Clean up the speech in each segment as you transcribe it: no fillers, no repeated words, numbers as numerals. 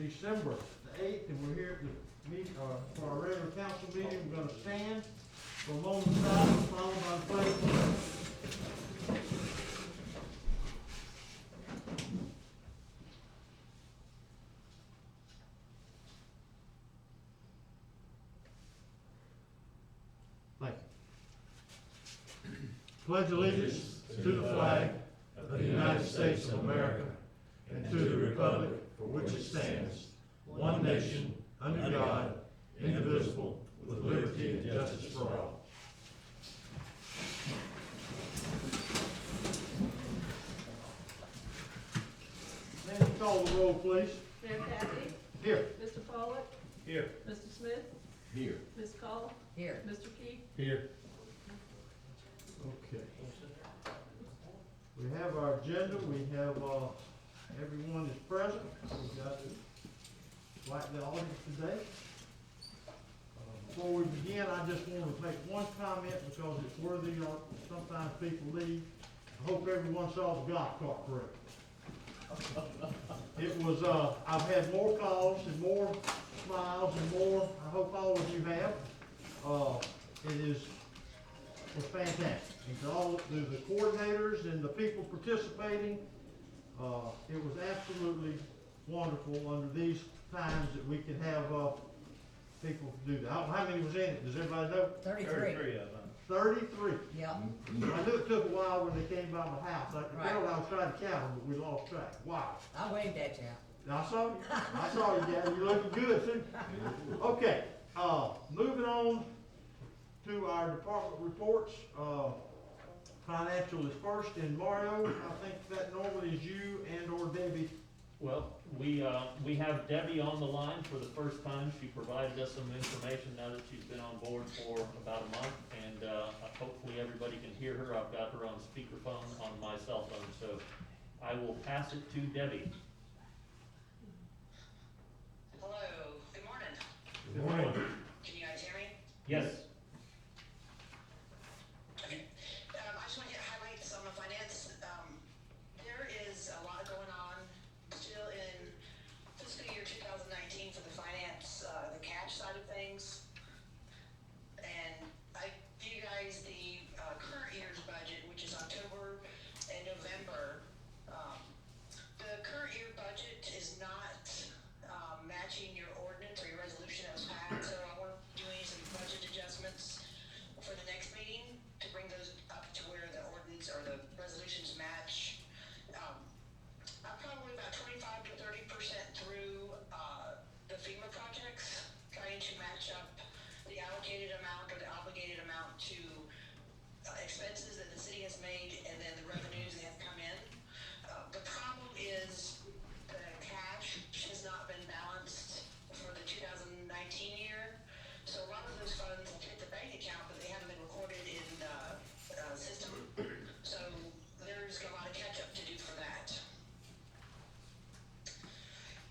December the 8th, and we're here to meet, for our regular council meeting. We're gonna stand for a moment of silence, followed by the pledge of allegiance. Thank you. Pledge allegiance to the flag of the United States of America and to the republic for which it stands, one nation, under God, indivisible, with liberty and justice for all. Nancy, call the roll, please. Mayor Kathy? Here. Mr. Pollock? Here. Mr. Smith? Here. Ms. Call? Here. Mr. Key? Here. Okay. We have our agenda, we have, everyone is present, we've got like the audience today. Before we begin, I just want to make one comment because it's worthy of, sometimes people leave. I hope everyone saw the golf cart parade. It was, I've had more calls and more smiles and more, I hope all of you have. It was fantastic. And to all, to the coordinators and the people participating, it was absolutely wonderful under these times that we can have, people do that. I don't know how many was in it, does everybody know? 33. 33. Yeah. I knew it took a while when they came by my house. I Right. I was trying to count them, but we lost track. Wow. I waved at you. I saw you. I saw you, Gavin. You're looking good, too. Okay, moving on to our department reports. Financial is first, and Mario, I think that normally is you and or Debbie. Well, we have Debbie on the line for the first time. She provided us some information now that she's been on board for about a month, and hopefully everybody can hear her. I've got her on speakerphone on my cell phone, so I will pass it to Debbie. Hello, good morning. Good morning. Can you guys hear me? Yes, Okay. I just want to get highlights on the finance. There is a lot going on still in fiscal year 2019 for the finance, the cash side of things. And I give you guys the current year's budget, which is October and November. The current year budget is not matching your ordinance or your resolution that was passed, so I want to do some budget adjustments for the next meeting to bring those up to where the ordinance or the resolutions match. I'm probably about 25 to 30% through the FEMA projects, trying to match up the allocated amount or the obligated amount to expenses that the city has made and then the revenues that have come in. The problem is the cash has not been balanced for the 2019 year. So a lot of those funds have hit the bank account, but they haven't been recorded in the system. So there's a lot of catch up to do for that.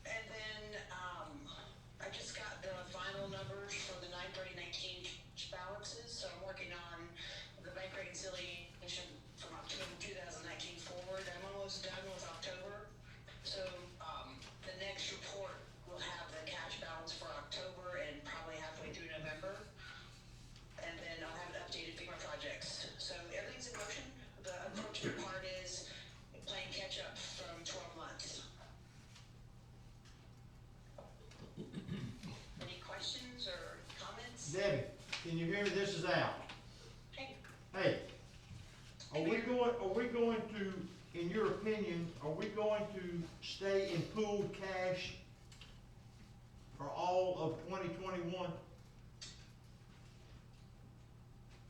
And then I just got the final numbers for the 9/30/19 balances. So I'm working on the bank reconciliation from October 2019 forward. I'm almost done with October. So the next report will have the cash balance for October and probably halfway through November. And then I'll have the updated FEMA projects. So everything's in motion. The unfortunate part is playing catch up from 12 months. Any questions or comments? Debbie, can you hear me? This is Al. Hey, Hey, are we going to, in your opinion, are we going to stay in pooled cash for all of 2021?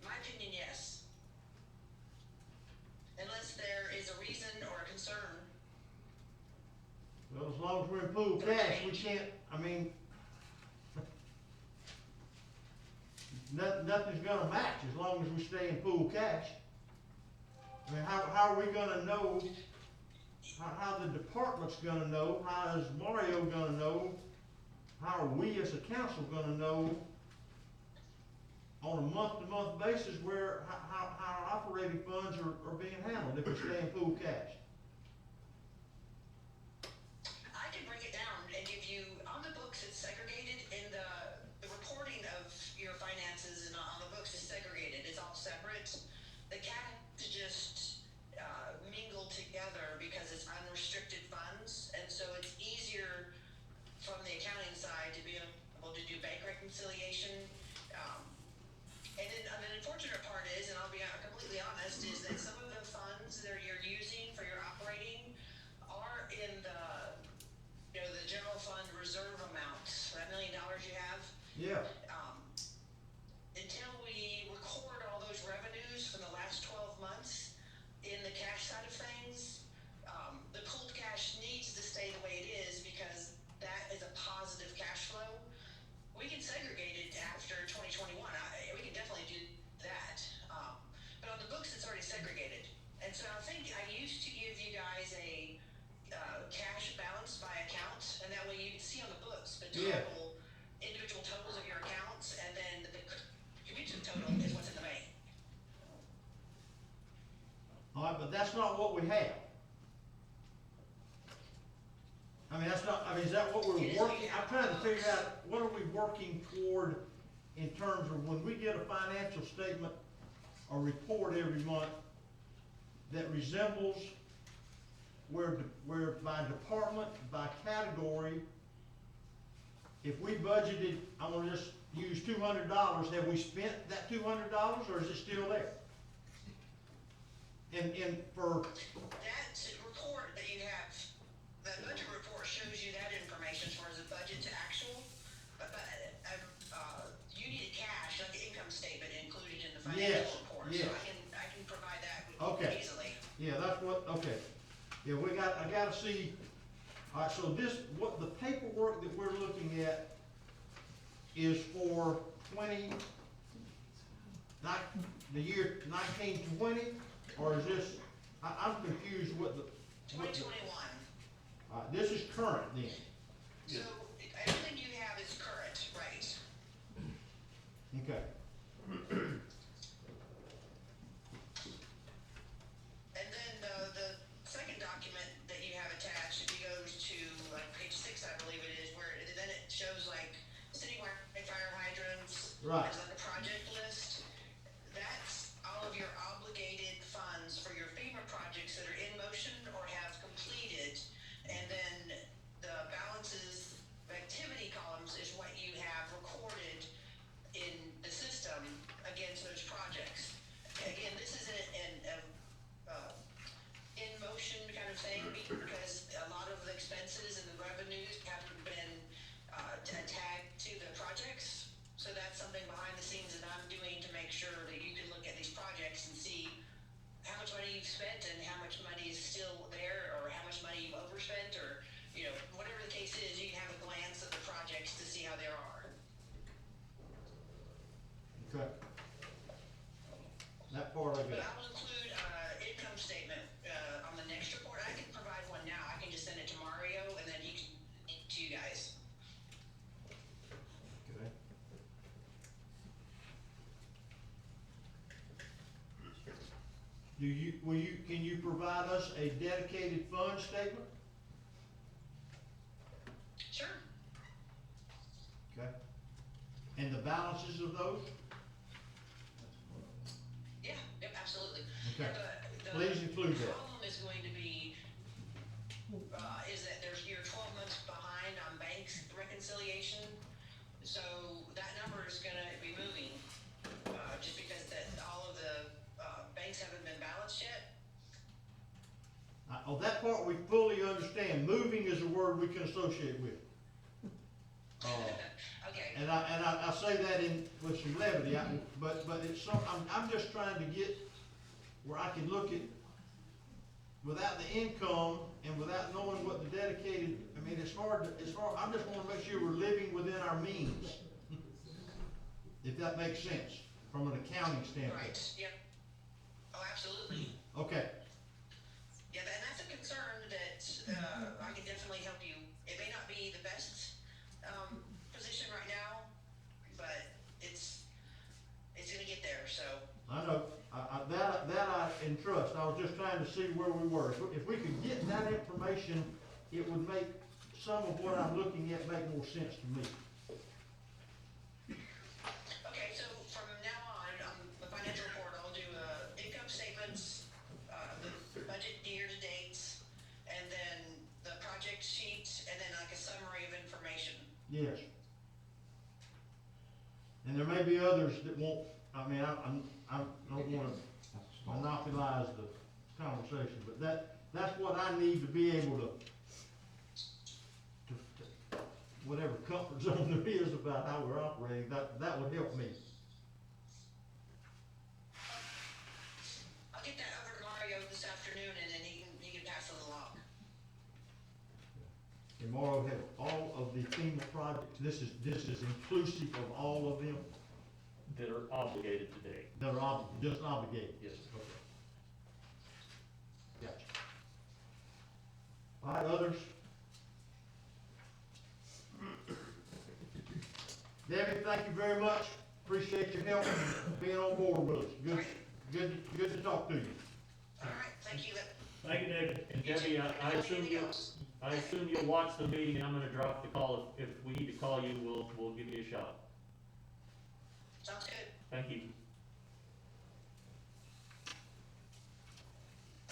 my opinion, yes. Unless there is a reason or a concern. Well, as long as we're in pooled cash, we can't, I mean, nothing's gonna match as long as we stay in pooled cash. I mean, how are we gonna know, how the department's gonna know, how is Mario gonna know, how are we as a council gonna know on a month-to-month basis where, how our operating funds are being handled if we stay in pooled cash? I can break it down and give you Yeah, Until we record all those revenues from the last 12 months in the cash side of things, the pooled cash needs to stay the way it is because that is a positive cash flow. We can segregate it after 2021. We can definitely do that. But on the books, it's already segregated. And so I think I used to give you guys a cash balance by account, and that way you can see on the books the Yeah. total, individual totals of your accounts, and then the cumulative total is what's in the bank. all right, but that's not what we have. I mean, that's not, I mean, is that what we're It is working, what you I'm trying to have. figure out, what are we working toward in terms of when we get a financial statement or report every month that resembles where by department, by category, if we budgeted, I'm gonna just use $200, have we spent that $200 or is it still there? And for, That report that you have, the budget report shows you that information as far as the budget to actual, but, you need cash, like the income statement included in the Yes, financial report. yes. So I can provide that Okay. easily. yeah, that's what, okay. Yeah, I gotta see, all right, so this, what the paperwork that we're looking at is for the year 1920, or is this, I'm confused what the. 2021. This is current then, So everything you have is current, right? okay, And then the second document that you have attached, if you go to like page 6, I believe it is, where then it shows like citywide fire hydrants. Right. There's like a project list. That's all of your obligated funds for your FEMA projects that are in motion or have completed. And then the balances, activity columns is what you have recorded in the system against those projects. Again, this is in motion kind of thing because a lot of the expenses and the revenues haven't been tagged to the projects. So that's something behind the scenes that I'm doing to make sure that you can look at these projects and see how much money you've spent and how much money is still there or how much money you've overspent or, whatever the case is, you can have a glance at the projects to see how they are. okay. That part I But got. I will include, income statement, on the next report. I can provide one now. I can just send it to Mario and then he can, to you guys. Okay. Can you provide us a dedicated fund statement? Sure. Okay. And the balances of those? Yeah, yep, absolutely. Okay. The Please include that. problem is going to be, is that you're 12 months behind on banks reconciliation. So that number is gonna be moving, just because all of the, banks haven't been balanced yet. That part we fully understand. Moving is a word we can associate with. Okay. And I say that with some levity, but it's I'm just trying to get where I can look at, without the income and without knowing what the dedicated, I mean, it's hard, I just wanna make sure we're living within our means. If that makes sense, from an accounting standpoint. Right, yep. Oh, absolutely. Okay, Yeah, and that's a concern that, I can definitely help you. It may not be the best, position right now, but it's gonna get there, so. I know, that I entrust, I was just trying to see where we were. If we could get that information, it would make some of what I'm looking at make more sense to me. Okay, so from now on the financial report, I'll do, income statements, the budget year to dates, and then the project sheet, and then like a summary of information. Yes. And there may be others that won't, I mean, I don't wanna monopolize the conversation, but that's what I need to be able to, whatever comfort zone there is about how we're operating, that would help me. I'll get that over to Mario this afternoon and then he can pass it along. And Morrow have all of the FEMA projects, this is inclusive of all of them That are obligated today. that are just obligated. Yes. Okay. Gotcha. All right, others? Debbie, thank you very much. Appreciate your help and being on board with us. Good to talk to you. All right, thank you. Thank you, David. And Debbie, I assume you'll watch the meeting, and I'm gonna drop the call. If we need to call you, we'll give you a shot. Sounds good. Thank you.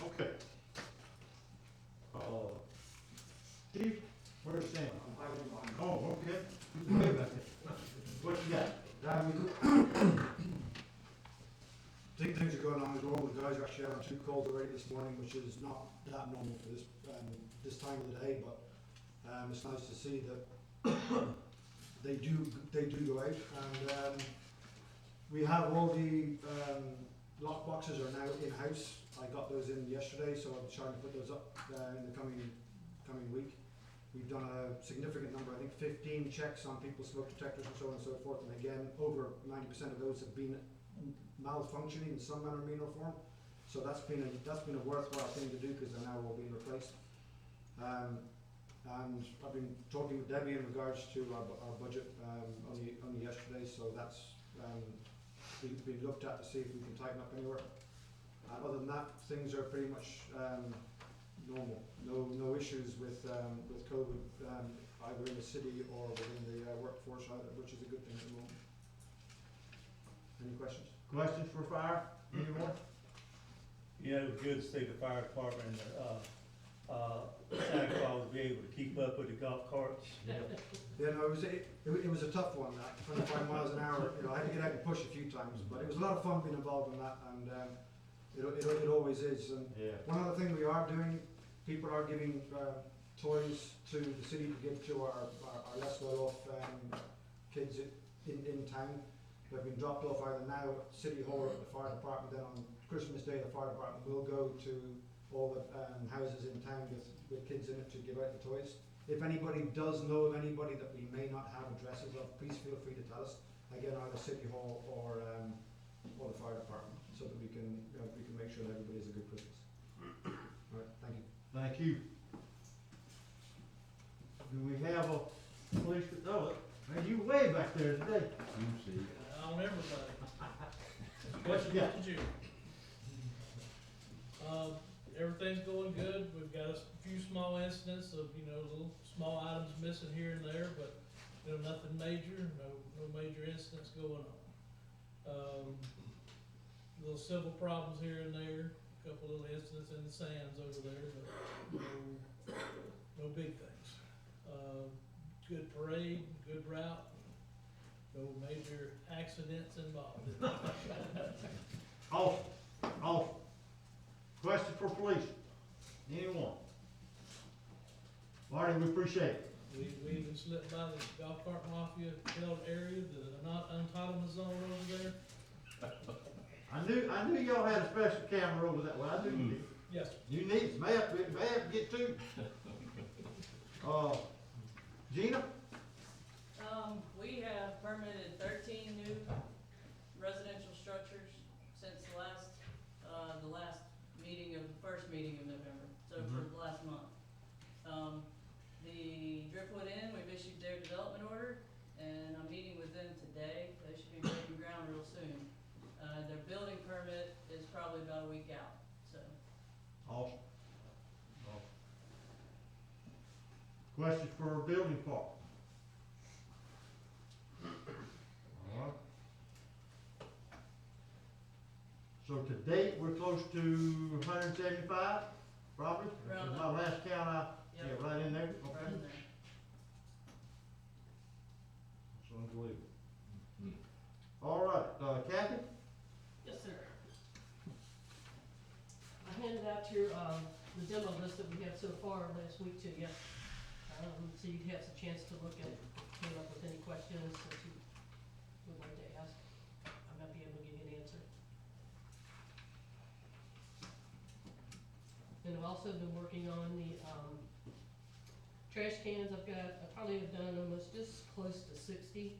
Okay. Steve, where's Sam? Oh, okay. Way back there. What you got? Things are going on as well. The guys are actually having 2 calls already this morning, which is not that normal for this time of the day, but it's nice to see that they do go out, and we have all the lock boxes are now in-house. I got those in yesterday, so I'm trying to put those up in the coming week. We've done a significant number, I think 15 checks on people's smoke detectors and so on and so forth, and again, over 90% of those have been malfunctioning in some manner, mean, or form. So that's been a worthwhile thing to do, because they're now all being replaced. And I've been talking with Debbie in regards to our budget only yesterday, so that's been looked at to see if we can tighten up anywhere. Other than that, things are pretty much normal. No issues with COVID, either in the city or within the workforce either, which is a good thing at the moment. Any questions? Questions for fire? Anyone? Yeah, it was good to see the fire department, Santa Claus be able to keep up with the golf carts. Yeah, no, it was a tough one, that 25 miles an hour. You know, I had to get out and push a few times, but it was a lot of fun being involved in that, and it always is. And Yeah. one other thing we are doing, people are giving toys to the city to give to our less well-off kids in town. They've been dropped off either now at City Hall or at the fire department. Then on Christmas Day, the fire department will go to all the houses in town with kids in it to give out the toys. If anybody does know of anybody that we may not have addresses of, please feel free to tell us. Again, either City Hall or the fire department, so that we can make sure that everybody has a good Christmas. All right, thank you. Thank you. Do we have a police, oh, man, you way back there today. On everybody. What you got? June. Everything's going good. We've got a few small incidents of, little small items missing here and there, but, nothing major, no major incidents going on. Little civil problems here and there, a couple little incidents in the sands over there, but no big things. Good parade, good route. No major accidents involved. Awesome. Question for police? Anyone? Marty, we appreciate it. We even slipped by the golf cart mafia held area, the not entitlement zone over there. I knew y'all had a special camera over that way. I knew you did. Yes, You need, may have to get two. Gina? We have permitted 13 new residential structures since the last first meeting of November, so for the last month. The Driftwood Inn, we've issued their development order, and I'm meeting with them today. They should be breaking ground real soon. Their building permit is probably about a week out, so. Awesome. Questions for our building department? All right. So to date, we're close to 175, probably? Around My last count, Yep. yeah, right in there? Right Okay. in there. That's unbelievable. All right, Kathy? Yes, sir. I handed out your, the demo list that we have so far last week to you. so you'd have a chance to look at, came up with any questions that you would like to ask. I might be able to give you an answer. And I've also been working on the, trash cans. I probably have done almost just close to 60,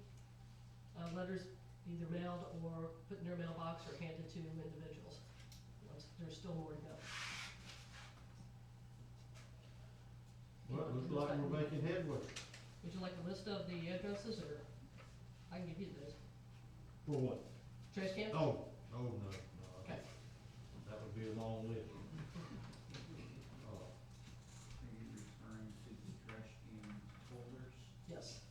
letters either mailed or put in their mailbox or handed to individuals. There's still more to go. Well, it looks like we're making headway. Would you like a list of the addresses, or I can give you those? For what? Trash cans? Oh, no. Okay. That would be a long list. Are you referring to the trash can holders? Yes.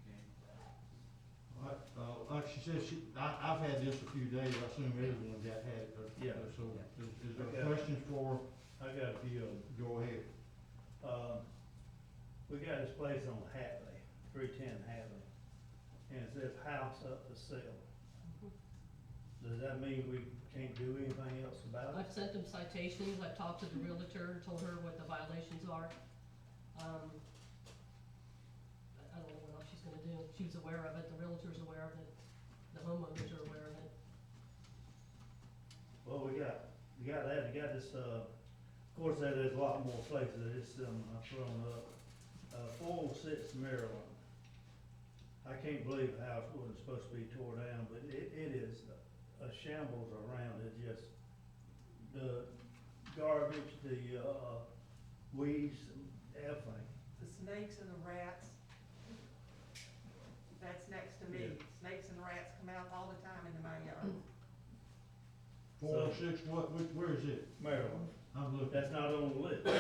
Okay. Like she said, I've had this a few days, I assume everyone had it. Yeah. So, is there Okay. questions for, I got a few of them. go ahead. We got this place on Hatley, 310 Hatley, and it says house up for sale. Does that mean we can't do anything else about it? I've sent them citations, I've talked to the realtor, told her what the violations are. I don't know what else she's gonna do. She was aware of it, the realtor's aware of it, the homeowners are aware of it. Well, we got that, we got this, of course, there's a lot more places that it's, I've thrown up. 406 Maryland. I can't believe the house wasn't supposed to be tore down, but it is a shambles around it, just the garbage, the, weeds, and everything. The snakes and the rats, that's next to me. Yeah. Snakes and rats come out all the time into my yard. 406, where is it? Maryland, I'm looking. that's not on the list. Okay.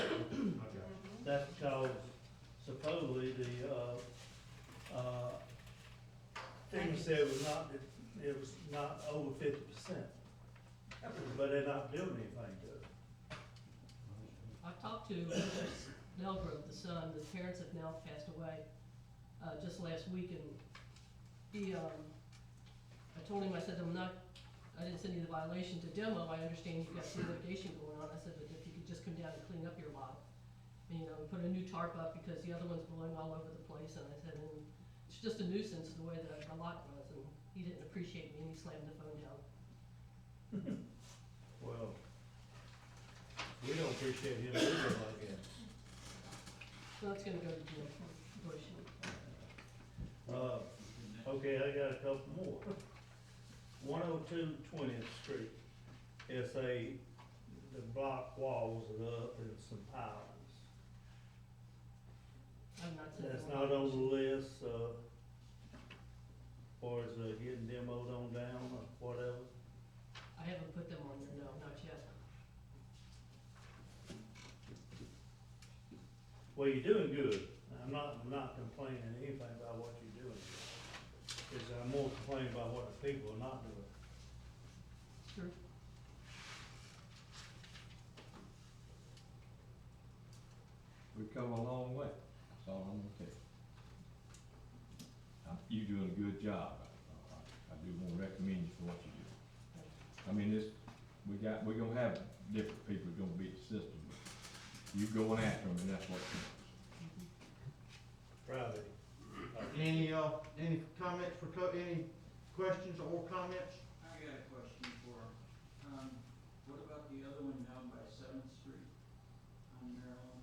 That's because supposedly the, FEMA said it was not over 50%, but they're not doing anything to it. I've talked to Nelgrove, the son, the parents have now passed away, just last week, and he, I told him, I said, I didn't send you the violation to demo, I understand you've got some litigation going on, I said, but if you could just come down and clean up your lot. You know, put a new tarp up because the other one's blowing all over the place, and I said, and it's just a nuisance the way that my lot was, and he didn't appreciate me, and he slammed the phone down. Well, we don't appreciate him either like that. So that's gonna go to the Bush. Okay, I got a couple more. 102 20th Street. The block walls are up and some pilings. I'm not saying. That's not on the list, or is it getting demoed on down or whatever? I haven't put them on there, no, not yet. Well, you're doing good. I'm not complaining anything about what you're doing. I'm more complaining about what the people are not doing. Sure. We've come a long way, that's all I'm gonna tell you. You're doing a good job, I do wanna recommend you for what you do. I mean, we're gonna have different people gonna beat the system, but you going after them, and that's what counts. Proud of you. Any comments any questions or comments? I got a question for, what about the other one down by 7th Street on Maryland?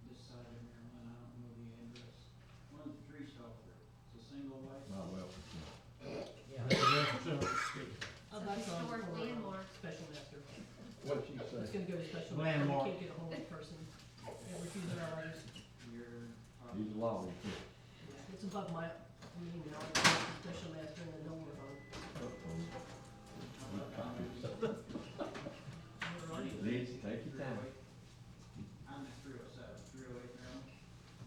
This side of Maryland, I don't know the address. One of the trees fell through, it's a single white. Not well, Oh, that's on Historic for, landmark. special master. what'd she It's say? gonna go to special master, Landmark. you can't get a hold of the person, they refuse our letters. You're He's a lawyer, too. It's above my, email, it's the special master and the number on. Liz, take your time. I'm at 307, 308 Maryland.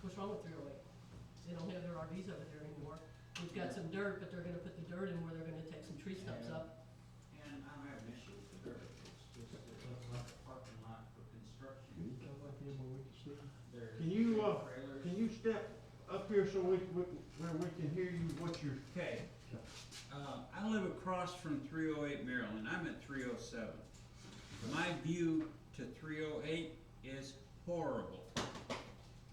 What's wrong with 308? They don't have their RVs over there anymore. We've got some dirt, but they're gonna put the dirt in where they're gonna take some tree stumps up. And I don't have an issue with the dirt, it's just that it's like a parking lot for construction. There's Can you, trailers. can you step up here so where we can hear you, what you're, Okay, I live across from 308 Maryland, I'm at 307. My view to 308 is horrible.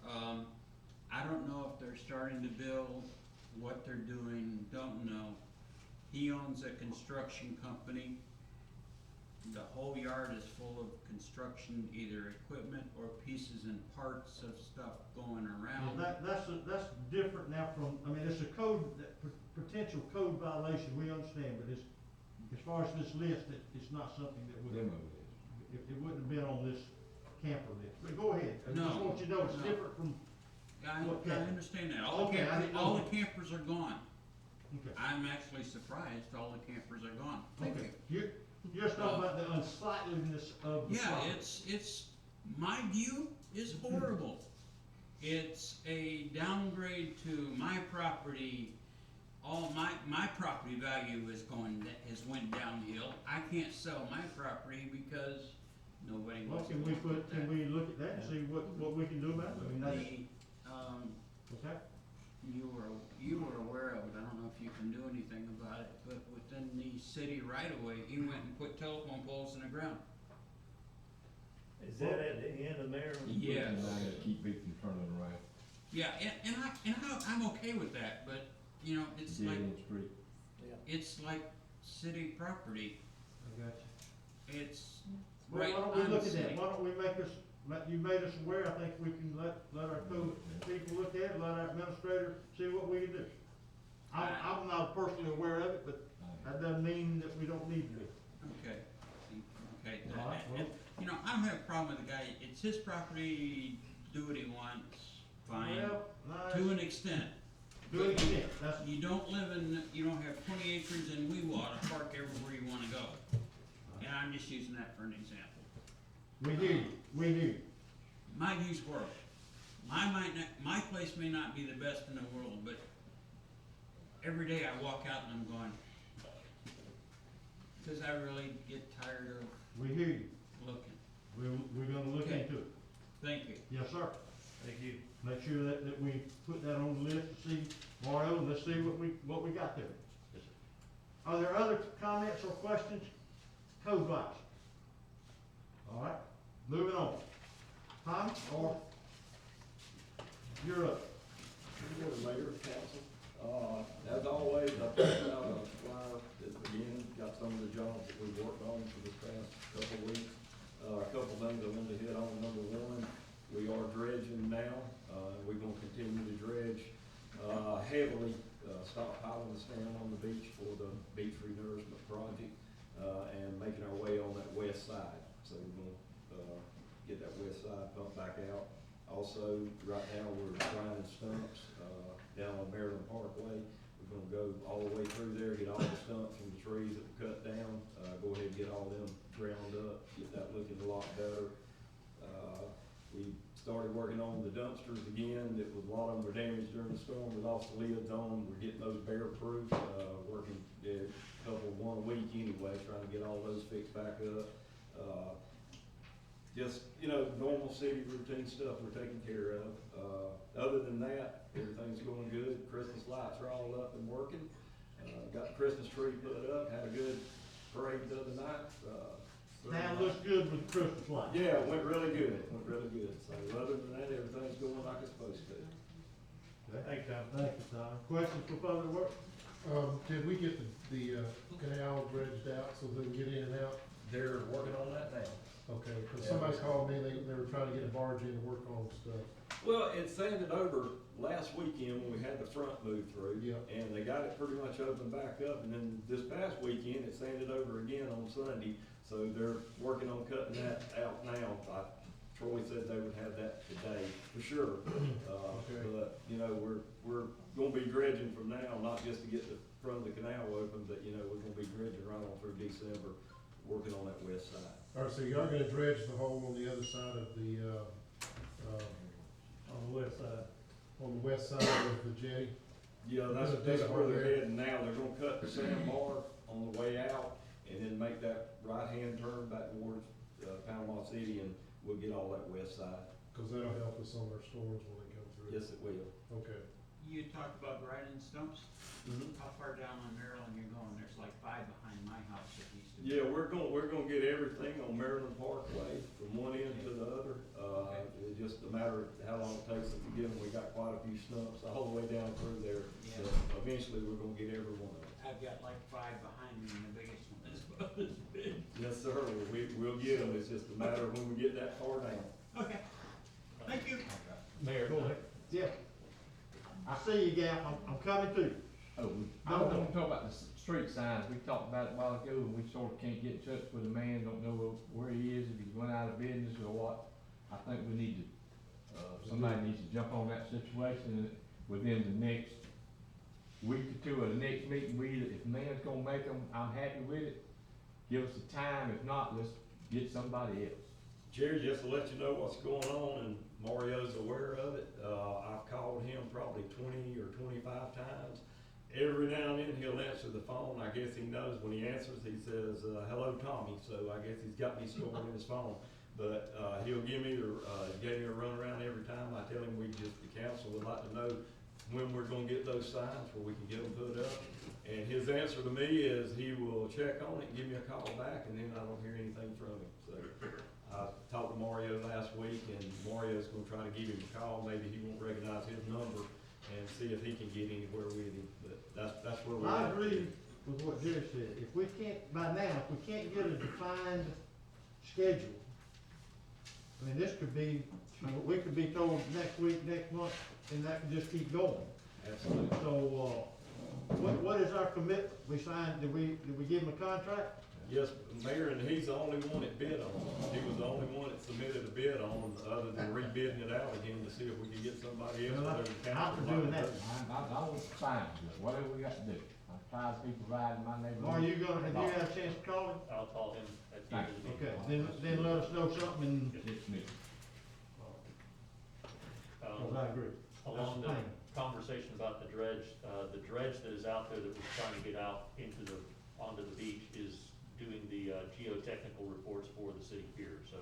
I don't know if they're starting to build, what they're doing, don't know. He owns a construction company. The whole yard is full of construction, either equipment or pieces and parts of stuff going around. That's different now from, I mean, it's a code, potential code violation, we understand, but it's, as far as this list, it's not something that would, Demo is. it wouldn't have been on this camper list. But go ahead, I just No, want you to know it's no. different from, I What camper? understand that. All the Okay, I campers, didn't all know. the campers are gone. okay. I'm actually surprised all the campers are gone. Thank Okay. you. You're just talking about the unsightliness of the Yeah, property. it's, my view is horrible. It's a downgrade to my property. All my property value has went downhill. I can't sell my property because nobody Well, wants to can we look at that. can we look at that and see what we can do about it? I mean, that's, okay? You were aware of it, I don't know if you can do anything about it, but within the city right of way, he went and put telephone poles in the ground. Is that at the end of Maryland? Yes. And I gotta keep people from turning around. Yeah, I'm okay with that, but, you know, it's Dead like, end street. it's like city property, I got you. it's Well, right why don't we on look the at that? city. Why don't we make us, you made us aware, I think we can let our code people look at it, let our administrator see what we can do. I'm not personally aware of it, but that doesn't mean that we don't need to. Okay, okay, All right, well- and, you know, I don't have a problem with the guy, it's his property, do what he wants, fine, Well, nice. to an extent. Do it again, that's, You don't you don't have 20 acres in Weewa to park everywhere you wanna go. And I'm just using that for an example. we hear you, we hear you. My view's horrible. My place may not be the best in the world, but every day I walk out and I'm going, cause I really get tired of We hear you. looking. We're gonna look Okay. into it. Thank you. Yes, sir. Thank you. Make sure that we put that on the list to see, Mario, and let's see what we got there. Are there other comments or questions? Code wise? All right, moving on. Tom, or you're up. Good morning, Mayor, Council. As always, I put out a flyer at the beginning, got some of the jobs that we've worked on for the past couple of weeks. A couple things I wanted to hit on. Number one, we are dredging now. We're gonna continue to dredge, heavily, stockpiling the sand on the beach for the beach renourishment project, and making our way on that west side. So we're gonna, get that west side pumped back out. Also, right now, we're grinding stumps, down on Maryland Parkway. We're gonna go all the way through there, get all the stumps from the trees that were cut down, go ahead and get all them ground up, get that looking a lot better. We started working on the dumpsters again, a lot of them were damaged during the storm, we lost the lids on, we're getting those bear proof, working, one a week anyway, trying to get all those fixed back up. Just, normal city routine stuff we're taking care of. Other than that, everything's going good. Christmas lights are all up and working. Got the Christmas tree put up, had a good parade the other night. Town looks good with the Christmas lights. Yeah, it went really good, So other than that, everything's going like it's supposed to. Thanks, Tom. Thank you, Tom. Questions for Public Works? Did we get the canal dredged out so they can get in and out? They're working on that now. Okay, cause somebody called me, they were trying to get a barge in to work on stuff. Well, it sanded over last weekend when we had the front moved through. Yeah. And they got it pretty much opened back up, and then this past weekend, it sanded over again on Sunday. So they're working on cutting that out now. Troy said they would have that today, for sure. Okay. But, we're gonna be dredging from now, not just to get the front of the canal open, but, we're gonna be dredging right on through December, working on that west side. Alright, so you are gonna dredge the hole on the other side of the, On the west side. on the west side of the jetty? Yeah, There's a that's big where hole they're there. heading now. They're gonna cut the sandbar on the way out and then make that right-hand turn back towards, Panama City, and we'll get all that west side. Cause that'll help us on our storms when they come through. Yes, it will. Okay. you talked about grinding stumps. How far down on Maryland you're going? There's like 5 behind my house that used to be. Yeah, we're gonna get everything on Maryland Parkway from one end to the other. It's just a matter of how long it takes us to get them. We got quite a few stumps all the way down through there. Yeah. But eventually, we're gonna get every one of them. I've got like 5 behind me and the biggest one is about this big. Yes, sir, we'll get them. It's just a matter of when we get that far down. Okay, thank you. Mayor, Go ahead. Yeah. I see you, Gap, I'm coming too. Oh, I don't want to talk about the street signs, we talked about it a while ago, and we sort of can't get in touch with the man, don't know where he is, if he's went out of business or what. I think we need to, somebody needs to jump on that situation within the next week or two, or the next meeting, if the man's gonna make them, I'm happy with it. Give us a time, if not, let's get somebody else. Jerry, just to let you know what's going on, and Mario's aware of it, I've called him probably 20 or 25 times. Every now and then he'll answer the phone. I guess he knows when he answers, he says, hello, Tommy. So I guess he's got me stored in his phone. But, he'll give me gave me a runaround every time. I tell him the council would like to know when we're gonna get those signs where we can get them put up. And his answer to me is he will check on it, give me a call back, and then I don't hear anything from him. So I talked to Mario last week, and Mario's gonna try to give him a call. Maybe he won't recognize his number, and see if he can get anywhere with him. But that's where we're I at. agree with what Jerry said. If we can't, by now, if we can't get a defined schedule, I mean, this could be, we could be told next week, next month, and that could just keep going. Absolutely. So, what is our commitment? We signed, did we give him a contract? Yes, Mayor, and he's the only one that bid on it. He was the only one that submitted a bid on, other than rebidding it out again to see if we could get somebody else. Well, there to I'm for count. doing that. I'm fine with it, whatever we got to do. I'm tired of people riding my neighborhood. Are you gonna, have you had a chance to call him? I'll call him at the end of the meeting. Okay, then let us know something, It's me. cause I agree. Along the That's fine. conversation about the dredge that is out there that we're trying to get out onto the beach is doing the geotechnical reports for the city pier. So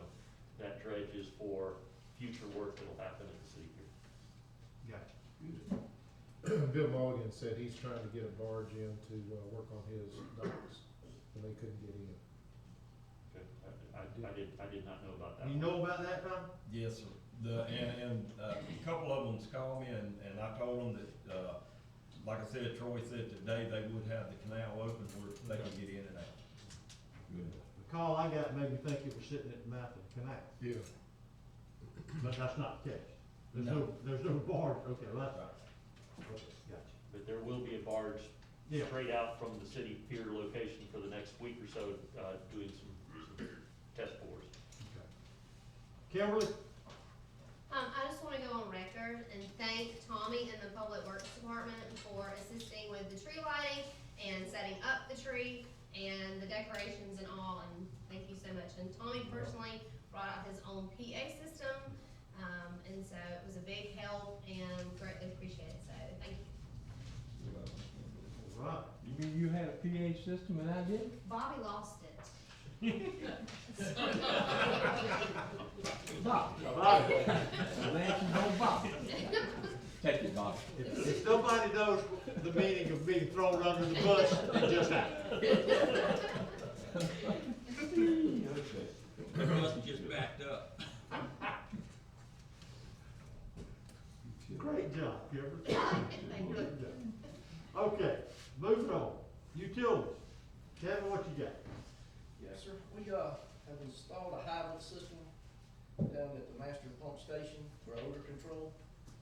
that dredge is for future work that'll happen at the city pier. Gotcha. Bill Mulligan said he's trying to get a barge in to, work on his docks, and they couldn't get in. Okay. I did not know about that. You know about that, Tom? Yes, sir. A couple of them's called me, and I told them that, like I said, Troy said today they would have the canal open where they can get in and out. Good. The call I got made me think it was sitting at the mouth of the canal, Yeah. but that's not the case. There's no barge, okay, well, that's, okay, gotcha. But there will be a barge Yeah. straight out from the city pier location for the next week or so, doing some test bores. Kimberly? I just wanna go on record and thank Tommy and the Public Works Department for assisting with the tree lighting and setting up the tree and the decorations and all, and thank you so much. And Tommy personally brought out his own PA system, and so it was a big help and greatly appreciated, so thank you. All right. You mean you had a PA system and I didn't? Bobby lost it. Bob. Bobby. Nancy, no Bob. Take it, Bob. If nobody knows the meaning of being thrown under the bus, it just happened. The bus just backed up. Great job, Kimberly. Thank you. Great job. Okay, moving on. Utilities. Kevin, what you got? Yes, sir. We, have installed a hydrant system down at the master pump station for odor control.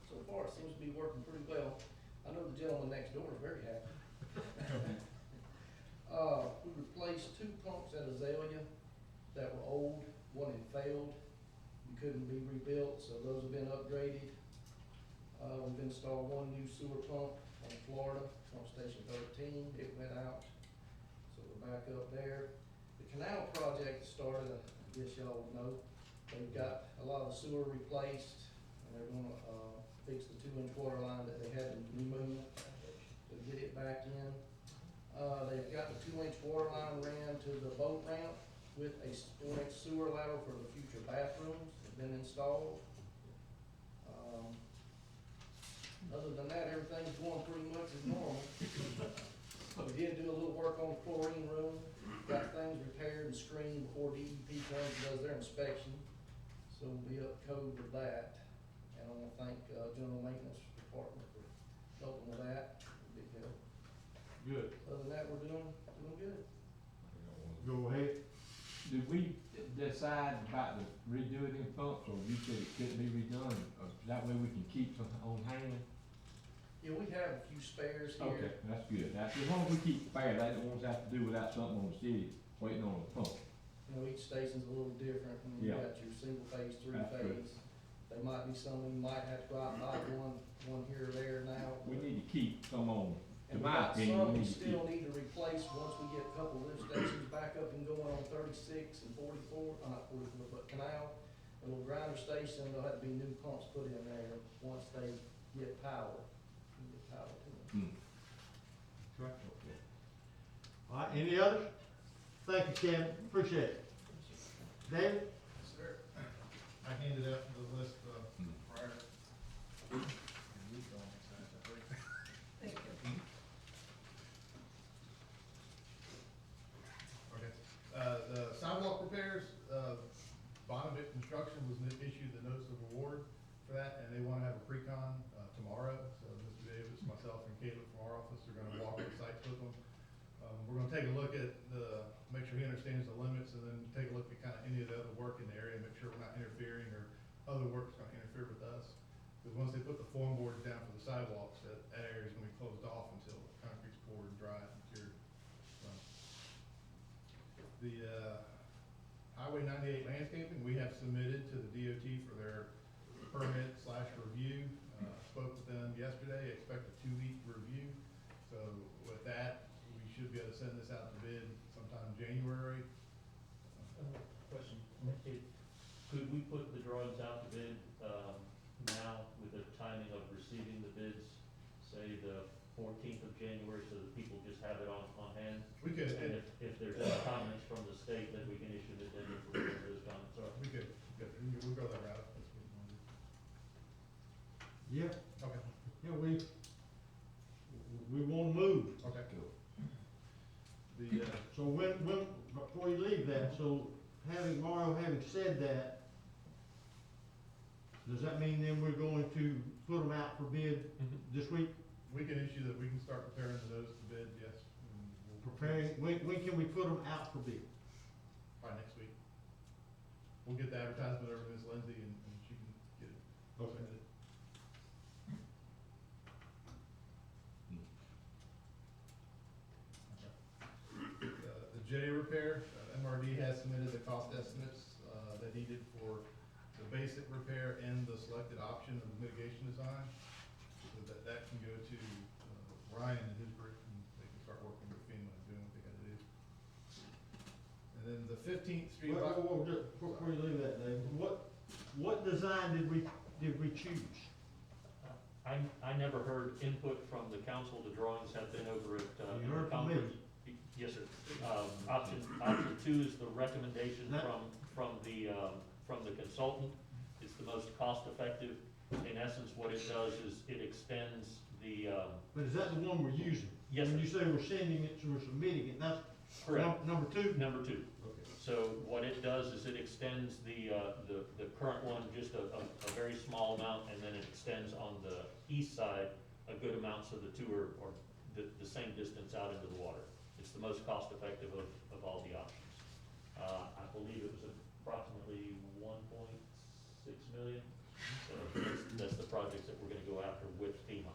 So far, it seems to be working pretty well. I know the gentleman next door is very happy. We replaced 2 pumps at Azalea that were old, one had failed, and couldn't be rebuilt, so those have been upgraded. We've installed 1 new sewer pump on Florida, pump station 13, it went out, so we're back up there. The canal project started, I guess y'all would know, they've got a lot of the sewer replaced, and they're gonna, fix the 2-inch water line that they had to remove to get it back in. They've got the 2-inch water line ran to the boat ramp with a 4-inch sewer lateral for the future bathrooms, have been installed. Other than that, everything's going pretty much as normal. We did do a little work on the chlorine room, got things repaired and screened before DEP comes and does their inspection. So we'll be up code with that. And I wanna thank, General Maintenance Department for helping with that. Big help. Good. Other than that, we're doing good. Go ahead. Did we decide about the redoing them pumps, or you said it couldn't be redone, or that way we can keep some on hand? Yeah, we have a few spares here. Okay, that's good. That's, as long as we keep fair, they don't want us to have to do without something on the city waiting on the pump. You know, each station's a little different, and you Yeah. got your single phase, three That's good. phase. There might be some, you might have to go out and buy one here or there now. We need to keep some on, in And we my got opinion, some we we need to still keep. need to replace once we get a couple lift stations back up and going on 36 and 44, not 44, but Canal. A little grinder station, there'll have to be new pumps put in there once they get power. We get power to them. All right, any others? Thank you, Kevin, appreciate it. David? Sir, I handed out the list, prior. Thank you. Okay, the sidewalk repairs, Bonavit Construction was issued the notice of award for that, and they wanna have a pre-con, tomorrow. So Mr. Davis, myself, and Caleb from our office are gonna walk the sites with them. We're gonna take a look at make sure he understands the limits, and then take a look at kind of any of the other work in the area, make sure we're not interfering, or other work's gonna interfere with us. Because once they put the form boards down for the sidewalks, that area's gonna be closed off until the concrete's poured and dry and cured. So, the, Highway 98 landscaping, we have submitted to the DOT for their permit/review. Spoke with them yesterday, expect a 2-week review. So with that, we should be able to send this out to bid sometime in January. Question, could we put the drawings out to bid, now with the timing of receiving the bids, say the 14th of January, so that people just have it on hand? We could, And if there's any comments from the state, then we can issue the addendum for whatever those comments are. we could, we'll go that route. That's what we want to Yeah, do. Okay, yeah, we wanna move. okay. The, So before you leave that, so Mario, having said that, does that mean then we're going to put them out for bid this week? we can issue that, we can start preparing the notice to bid, yes. And we'll- When can we put them out for bid? By next week. We'll get the advertisement over to Ms. Lindsay, and she can get it submitted. The J repair, MRD has submitted the cost estimates, that needed for the basic repair and the selected option of the mitigation design. So that can go to, Ryan and his group, and they can start working with FEMA and doing what they gotta do. And then the 15th Street. Whoa, just before you leave that, Dave, what design did we choose? I never heard input from the council. The drawings have been over at, You heard from me. Yes, sir. Option 2 is the recommendation That- from the consultant. It's the most cost effective. In essence, what it does is it extends the, But is that the one we're using? yes, When sir. you say we're sending it, so we're submitting it, that's Correct. number 2? Number 2. Okay. So what it does is it extends the current one just a very small amount, and then it extends on the east side a good amount, so the two are the same distance out into the water. It's the most cost effective of all the options. I believe it was approximately 1.6 million. So that's the projects that we're gonna go after with FEMA.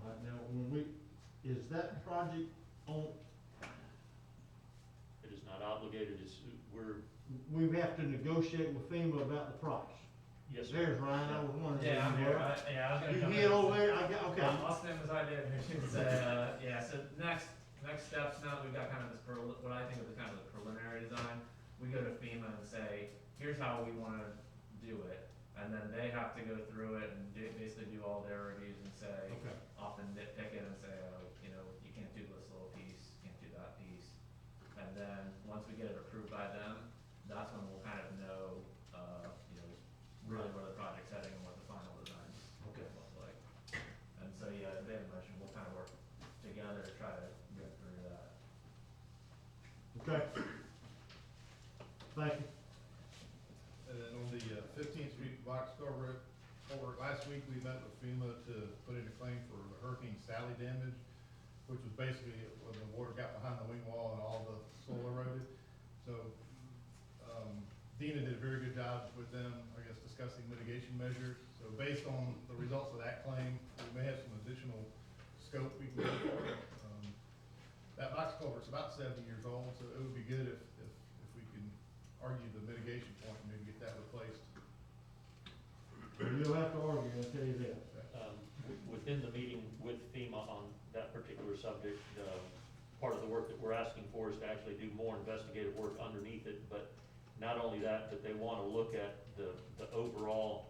All right, now, is that project on, It is not obligated, we have to negotiate with FEMA about the price? yes, sir. There's Ryan, I was wondering. Yeah, I'm here. Yeah, I was gonna You come hit in. over there, okay. I'll stand beside David here too. So, yeah, so next steps, now that we've got kind of this, what I think of the kind of the preliminary design, we go to FEMA and say, here's how we wanna do it. And then they have to go through it and basically do all their reviews and say, Okay. often nitpick it and say, oh, you know, you can't do this little piece, you can't do that piece. And then, once we get it approved by them, that's when we'll kind of know, you know, really culvert. Last week, we met with FEMA to put in a claim for the Hurricane Sally damage, which was basically when the water got behind the wing wall and all the soil eroded. So, Dina did a very good job with them, I guess, discussing mitigation measures. So based on the results of that claim, we may have some additional scope we can go for. That box culvert's about 70 years old, so it would be good if we can argue the mitigation point and maybe get that replaced. You'll have to argue, I'll tell you that. Within the meeting with FEMA on that particular subject, part of the work that we're asking for is to actually do more investigative work underneath it, but not only that, but they want to look at the overall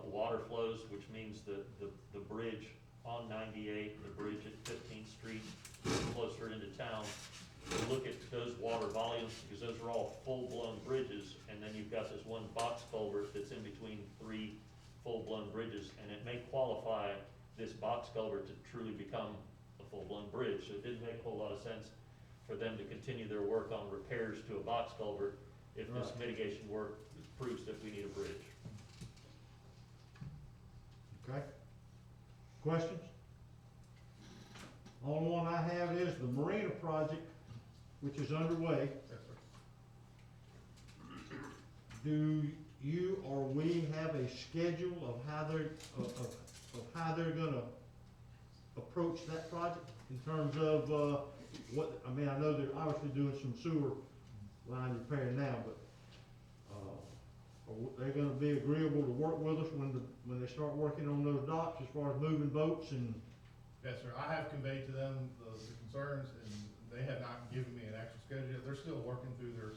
water flows, which means the bridge on 98, the bridge at 15th Street, closer into town, to look at those water volumes, because those are all full-blown bridges, and then you've got this one box culvert that's in between 3 full-blown bridges, and it may qualify this box culvert to truly become a full-blown bridge. So it didn't make a whole lot of sense for them to continue their work on repairs to a box culvert if this mitigation work proves that we need a bridge. Okay? Questions? Only one I have is the Marina project, which is underway. Yes, sir. Do you or we have a schedule of how they're gonna approach that project in terms of, I know they're obviously doing some sewer line repair now, but, are they gonna be agreeable to work with us when they start working on those docks as far as moving boats and? Yes, sir. I have conveyed to them the concerns, and they have not given me an actual schedule yet. They're still working through their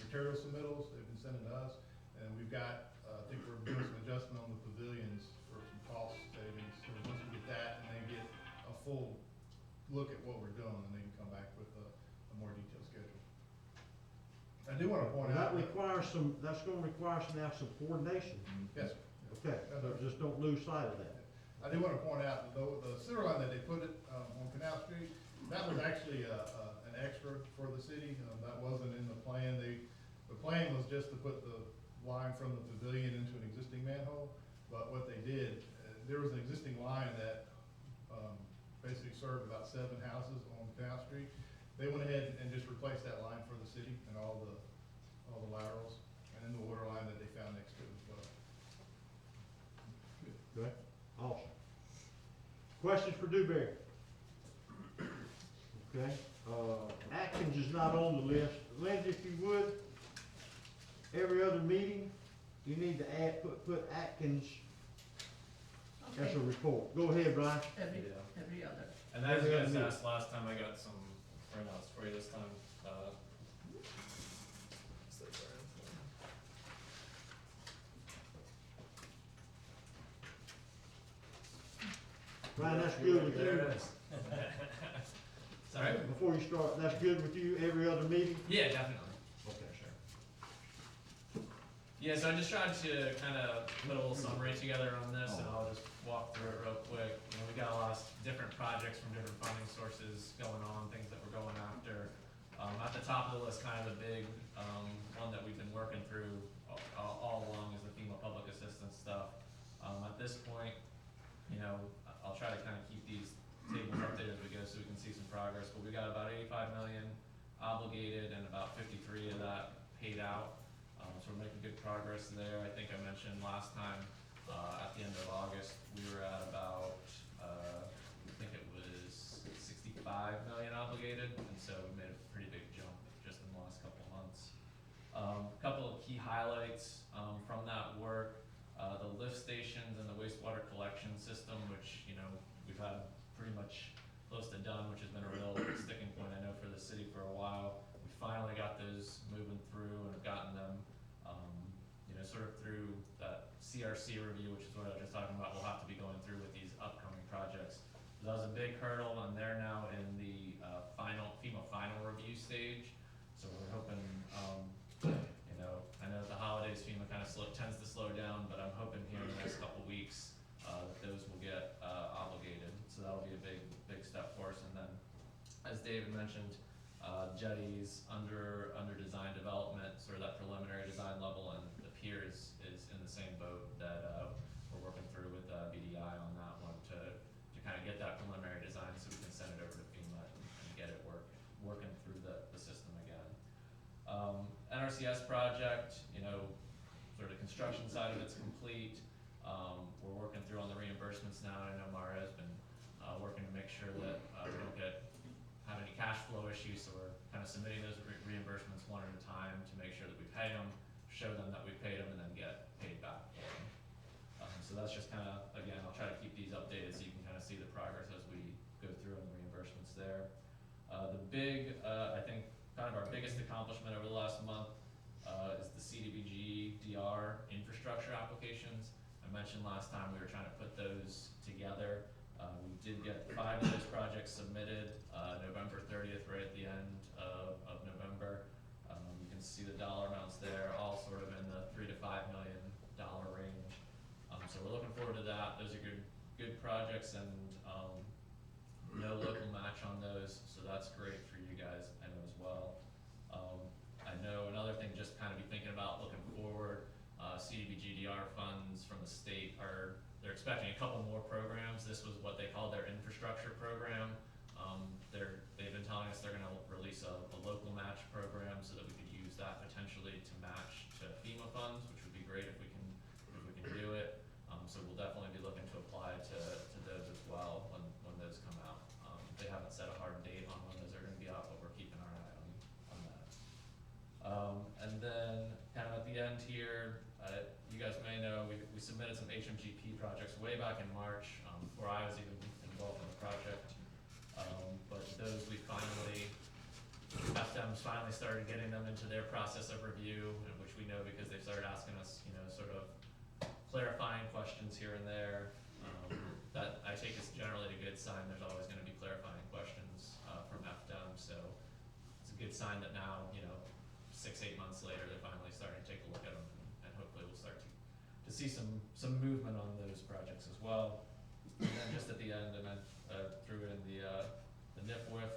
material submittals they've been sending to us, and we've got, I think we're doing some adjustment on the pavilions for some cost savings. So once we get that, and they get a full look at what we're doing, then they can come back with a more detailed schedule. I do want to point out. That's gonna require some coordination. Yes, sir. Okay, so just don't lose sight of that. I do want to point out that the sewer line that they put it on Canal Street, that was actually an extra for the city. That wasn't in the plan. The plan was just to put the line from the pavilion into an existing manhole. But what they did, there was an existing line that basically served about 7 houses on Canal Street. They went ahead and just replaced that line for the city and all the laterals, and then the water line that they found next to it as well. Okay, awesome. Questions for Dewberry? Okay, Atkins is not on the list. Lindsay, if you would, every other meeting, you need to put Atkins as a report. Go ahead, Brian. Every other. And as you Every other guys meeting. asked last time, I got some printouts for you this time. Brian, that's good with There you. it is. Sorry? Before you start, that's good with you, every other meeting? Yeah, definitely. Okay. Sure. Yeah, so I just tried to kind of put a little summary together on this, and I'll just walk through it real quick. You know, we got a lot of different projects from different funding sources going on, things that we're going after. At the top of the list, kind of the big one that we've been working through all along is the FEMA public assistance stuff. At this point, you know, I'll try to kind of keep these tables updated as we go so we can see some progress, but we got about 85 million obligated and about 53 of that paid out. So we're making good progress there. I think I mentioned last time, at the end of August, we were at about, I think it was 65 million obligated, and so we made a pretty big jump just in the last couple of months. A couple of key highlights from that work, the lift stations and the wastewater collection system, which, you know, we've had pretty much close to done, which has been a real sticking point, I know, for the city for a while. We finally got those moving through and have gotten them, you know, sort of through that CRC review, which is what I was just talking about, we'll have to be going through with these upcoming projects. So that was a big hurdle, and they're now in the FEMA final review stage. So we're hoping, you know, I know at the holidays FEMA kind of tends to slow down, but I'm hoping here in the next couple weeks that those will get obligated. So that'll be a big step for us. And then, as David mentioned, jetties under design development, sort of that preliminary design level, and the pier is in the same boat that, we're working through with, BDI on that one to kind of get that preliminary design so we can send it over to FEMA and get it working through the system again. NRCS project, you know, sort of construction side of it's complete. We're working through on the reimbursements now. I know Mara has been working to make sure that we don't have any cash flow issues, so we're kind of submitting those reimbursements one at a time to make sure that we pay them, show them that we paid them, and then get paid back for them. So that's just kind of, again, I'll try to keep these updated so you can kind of see the progress as we go through on the reimbursements there. The big, I think, kind of our biggest accomplishment over the last month is the CDBG DR infrastructure applications. I mentioned last time we were trying to put those together. We did get 5 of those projects submitted November 30th, right at the end of November. You can see the dollar amounts there, all sort of in the $3 to $5 million range. So we're looking forward to that. Those are good projects, and no local match on those, so that's great for you guys, I know as well. I know another thing, just kind of be thinking about looking forward, CDBG-DR funds from the state they're expecting a couple more programs. This was what they called their infrastructure program. They've been telling us they're gonna release a local match program so that we could use that potentially to match to FEMA funds, which would be great if we can do it. So we'll definitely be looking to apply to those as well when those come out. They haven't set a hard date on when those are gonna be out, but we're keeping our eye on that. And then kind of at the end here, you guys may know, we submitted some HMGP projects way back in March, before I was even involved in the project. But those FDEM's finally started getting them into their process of review, and which we know because they've started asking us, you know, sort of clarifying questions here and there. That I take as generally a good sign. There's always gonna be clarifying questions, from FDEM, so it's a good sign that now, you know, 6-8 months later, they're finally starting to take a look at them, and hopefully we'll start to see some movement on those projects as well. And then just at the end, and I threw in the NIFWIF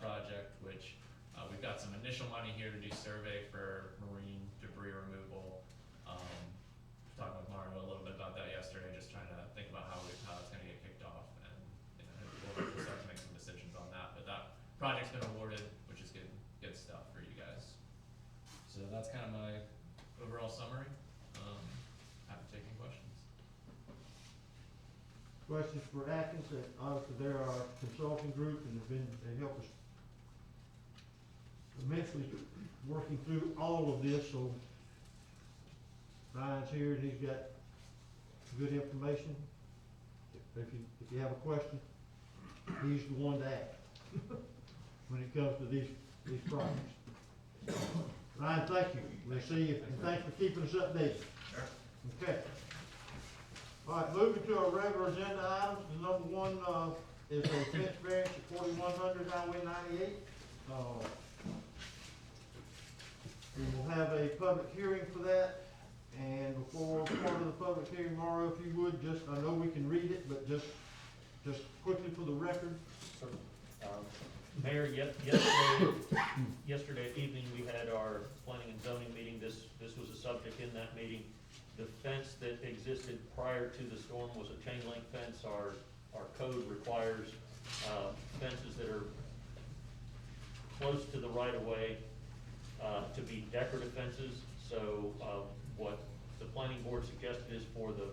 project, which we've got some initial money here to do survey for marine debris removal. Talking with Mario a little bit about that yesterday, just trying to think about how it's gonna get kicked off, and you know, we'll start to make some decisions on that. But that project's been awarded, which is good stuff for you guys. So that's kind of my overall summary. Happy taking questions. Questions for Atkins? Obviously, they're our consulting group, and they help us immensely working through all of this, so Ryan's here and he's got good information. If you have a question, he's the one to ask when it comes to these projects. Ryan, thank you. We'll see you, and thanks for keeping us updated. Sure. Okay. All right, moving to our regular agenda items, the number one, is a fence variance at 4100 Highway 98. We will have a public hearing for that, and before part of the public hearing, Mario, if you would, just, I know we can read it, but just quickly for the record. Mayor, yesterday evening, we had our planning and zoning meeting. This was a subject in that meeting. The fence that existed prior to the storm was a chain link fence. Our code requires fences that are close to the right of way to be decorative fences. So what the planning board suggested is for the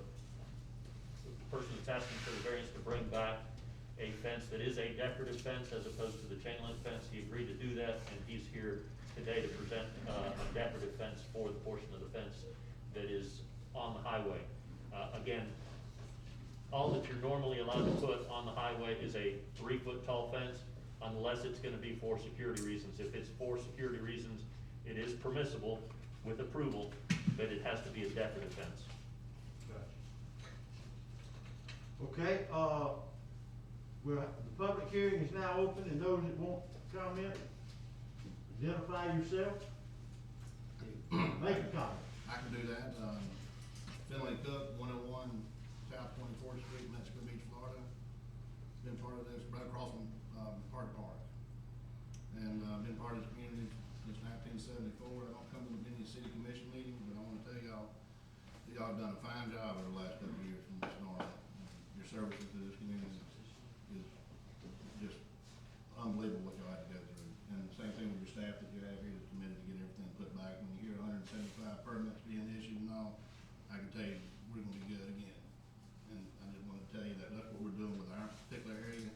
person that's asking for the variance to bring back a fence that is a decorative fence as opposed to the chain link fence. He agreed to do that, and he's here today to present a decorative fence for the portion of the fence that is on the highway. Again, all that you're normally allowed to put on the highway is a 3-foot tall fence, unless it's gonna be for security reasons. If it's for security reasons, it is permissible with approval, but it has to be a decorative fence. Okay, the public hearing is now open, and those that want to comment, identify yourself. Make a comment. I can do that. Finley Cook, 101 South 24th Street, Mexico Beach, Florida. Been part of this, right across from Park Park. And been part of this community since 1974. I don't come to many city commission meetings, but I want to tell y'all, y'all have done a fine job over the last couple of years from Ms. Norman. Your services to this community is just unbelievable what y'all had to go through. And the same thing with your staff that you have here that's committed to get everything put back. When you hear 175 permits being issued and all, I can tell you, we're gonna be good again. And I just wanted to tell you that that's what we're doing with our particular area.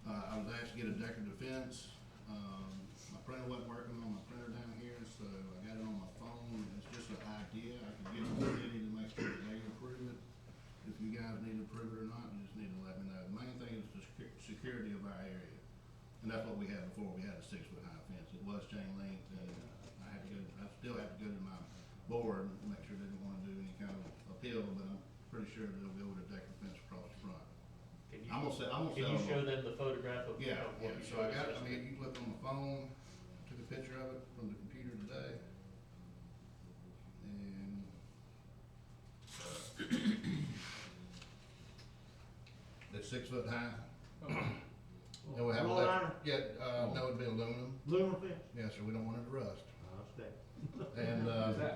I was asked to get a decorative fence. My printer wasn't working on my printer down here, so I got it on my phone. It's just an idea. I can get it to the city to make sure that they approve it. If you guys need to approve it or not, you just need to let me know. The main thing is the security of our area. And that's what we had before. We had a 6-foot-high fence. It was chain link, and I still have to go to my board to make sure they don't wanna do any kind of appeal, but I'm pretty sure they'll go with a decorative fence across the front. I'm gonna Can you show them the photograph of? Yeah, of what yeah, you so I showed got it, us? I mean, you can look on the phone, took a picture of it from the computer today. And it's 6 foot high. And we'll have Wrought electric, iron? yeah, no, it'd be aluminum. Aluminum fence? Yes, sir, we don't want it to rust. I understand. And,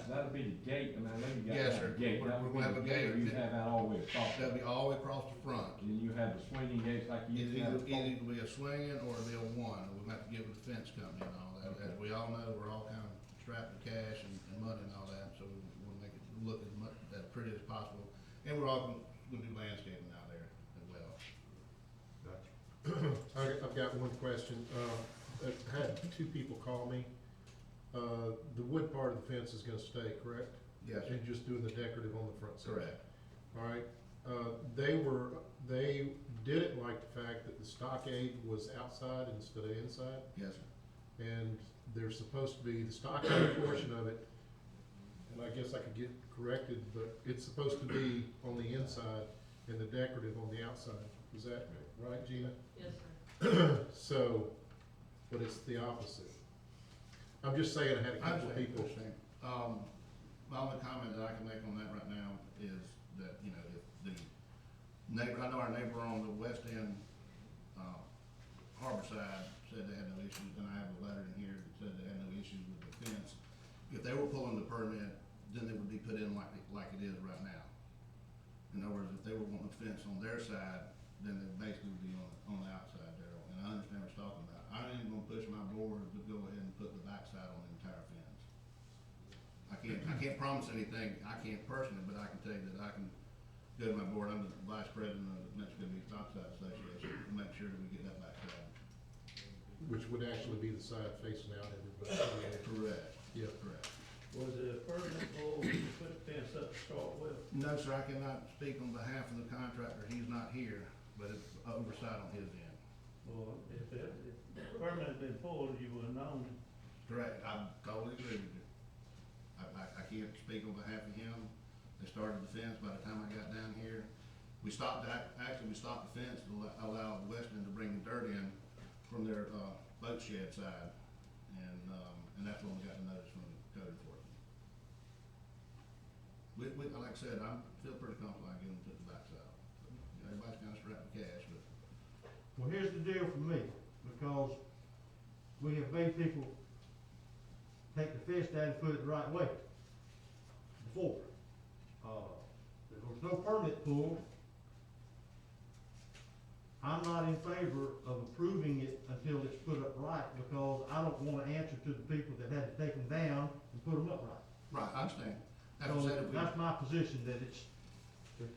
That'll be the gate, I mean, I know you got yes, that sir, gate, we're that would gonna be have a the gate, or you gate. have that all the way across. That'll be all the way across the front. And you have the swinging gates like you It's used to have. either be a swinging or it'll be a one. We'll have to get with the fence company and all that. As we all know, we're all kind of strapped with cash and money and all that, so we wanna make it look as pretty as possible. And we're all gonna do landscaping out there as well. I've got one question. I've had 2 people call me. The wood part of the fence is gonna stay, correct? Yes, sir. And just doing the decorative on the front side? Correct. All right. They didn't like the fact that the stockade was outside instead of inside. Yes, sir. And there's supposed to be the stockade portion of it, and I guess I could get corrected, but it's supposed to be on the inside and the decorative on the outside. Is that right, Gina? Yes, sir. So, but it's the opposite. I'm just saying, I had a I couple of people. understand. My only comment that I can make on that right now is that, you know, if the neighbor, I know our neighbor on the west end, harbor side said they had no issues, and I have a letter in here that said they had no issues with the fence. If they were pulling the permit, then it would be put in like it is right now. In other words, if they were wanting a fence on their side, then it basically would be on the outside there, and I understand what you're talking about. I ain't gonna push my board to go ahead and put the backside on the entire fence. I can't promise anything, I can't personally, but I can tell you that I can go to my board, I'm the vice president of the Mexico Beach Dockside Association, to make sure that we get that backside. Which would actually be the side facing out everybody. Correct. Yeah. Correct. Was it a permanent goal to put the fence up to start with? No, sir, I cannot speak on behalf of the contractor, he's not here, but it's oversight on his end. Well, if the permit had been pulled, you would have known. Correct, I totally agree with you. I can't speak on behalf of him. They started the fence by the time I got down here. We stopped the fence to allow Weston to bring the dirt in from their, boat shed side. And that's when we got the notice from the code enforcement. Like I said, I feel pretty comfortable I get them to the backside. You know, everybody's kinda strapped with cash, but Well, here's the deal for me, because we have made people take the fence down and put it the right way before. There was no permit pulled. I'm not in favor of approving it until it's put up right, because I don't wanna answer to the people that had to take them down and put them up right. right, I understand. That's So what I said, if we- that's my position, that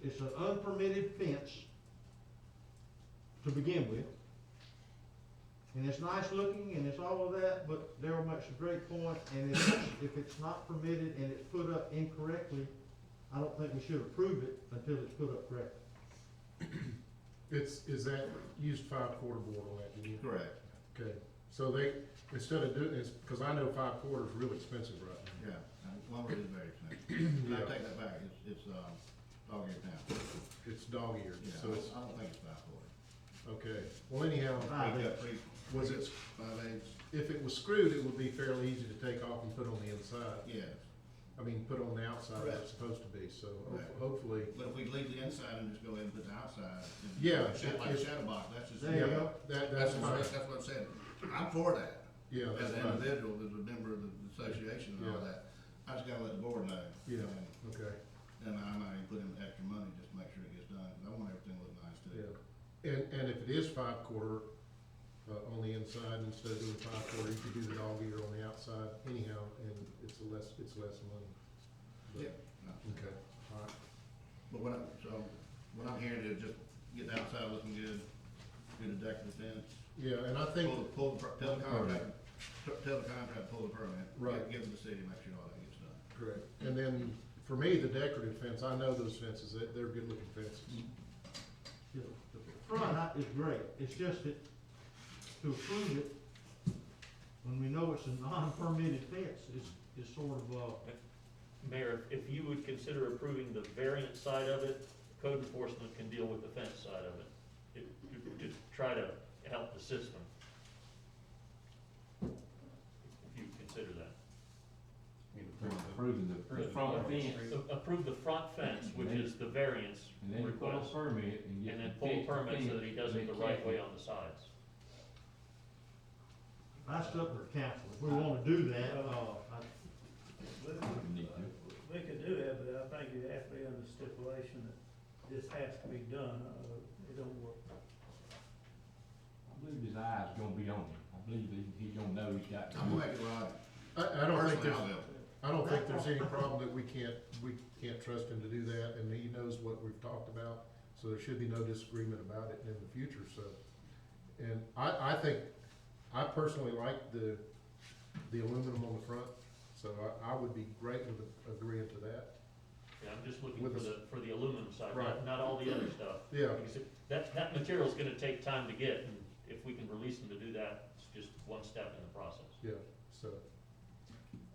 it's an unpermitted fence to begin with. And it's nice looking and it's all of that, but Darryl makes a great point, and if it's not permitted and it's put up incorrectly, I don't think we should approve it until it's put up correctly. Is that used 5/4 board on that, didn't you? correct, Okay, so they, instead of doing this, cause I know 5/4 is real expensive right now. yeah, lumber is very expensive. And I Yeah. take that back, it's dog ear town. It's dog eared, Yeah, so it's, I don't think it's 5/4. okay. Well, anyhow, was it, 5/8? if it was screwed, it would be fairly easy to take off and put on the inside. Yes, I mean, put on the outside where Correct. it's supposed to be, so Correct. hopefully, but if we leave the inside and just go ahead and put the outside, and Yeah, like a if- shadow box, that's just. There you go. that's fine. That's what I'm saying, I'm for that, Yeah, as that's an fine. individual, as a member of the association and all Yeah. that, I just gotta let the board know. Yeah. And Okay. and I might even put in extra money just to make sure it gets done, 'cause I want everything to look nice too. Yeah, and if it is 5/4, on the inside, instead of doing 5/4, you could do the dog ear on the outside anyhow, and it's less money. But- Yeah. No. Okay, all right. But what I'm hearing is just get the outside looking good, do the decorative fence. Yeah, and I think, Tell the contractor, pull the permit. Right. Give it to the city, make sure all that gets done. correct, and then, for me, the decorative fence, I know those fences, they're good looking fences. The front is great, it's just that to approve it, when we know it's a non-permitted fence, is sort of, Mayor, if you would consider approving the variant side of it, code enforcement can deal with the fence side of it, to try to help the system. If you consider that. Approving the front fence. Approve the front fence, which is the variance And then you pull a request, permit and get. and then the pull a fence permit so that he fixed, does it and the they right check way it. on the sides. that's up to the council. If we wanna do that, You need to. We could do that, but I think it has to be under stipulation that this has to be done, it don't work. I believe his eye's gonna be on it. I believe he's gonna know he's got. I'm gonna make it right. I don't think Personally, there's, I will. I don't think there's any problem that we can't trust him to do that, and he knows what we've talked about, so there should be no disagreement about it in the future, so. And I think, I personally like the aluminum on the front, so I would be great with agreeing to that. Yeah, I'm just looking With for the aluminum side, Right. not all the other stuff. Yeah. Because that material's gonna take time to get, and if we can release them to do that, it's just one step in the process. Yeah, so,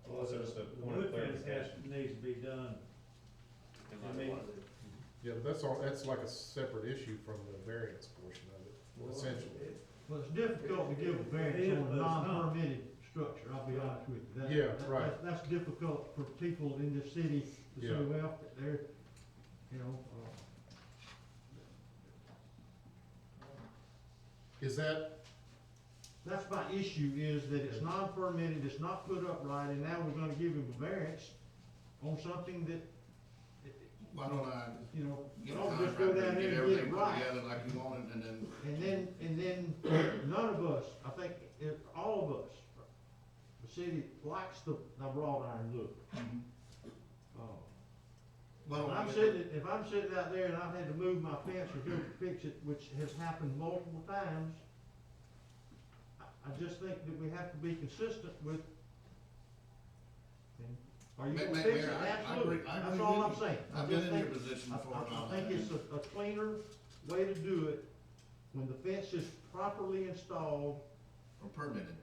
Also, just a point of clarification. Needs to be done. No matter what. yeah, but that's like a separate issue from the variance portion of it, essentially. well, it's difficult to give a variance on a non-permitted structure, I'll be honest with you. Yeah, right. That's difficult for people in this city to say, Yeah. well, they're, you know, Is that, that's my issue, is that it's non-permitted, it's not put up right, and now we're gonna give him a variance on something that, Why don't I you know, get a don't just go contractor down and there get and get everything it put right. together like you want it, and then None of us, I think, all of us, the city likes the wrought iron look. Well, If I'm sitting out there and I've had to move my fence or go fix it, which has happened multiple times, I just think that we have to be consistent with. Are you gonna Mayor, fix it? I Absolutely, agree that's all with I'm you. saying. I I've been just in your think- position before and all I think that. it's a cleaner way to do it when the fence is properly installed or permitted,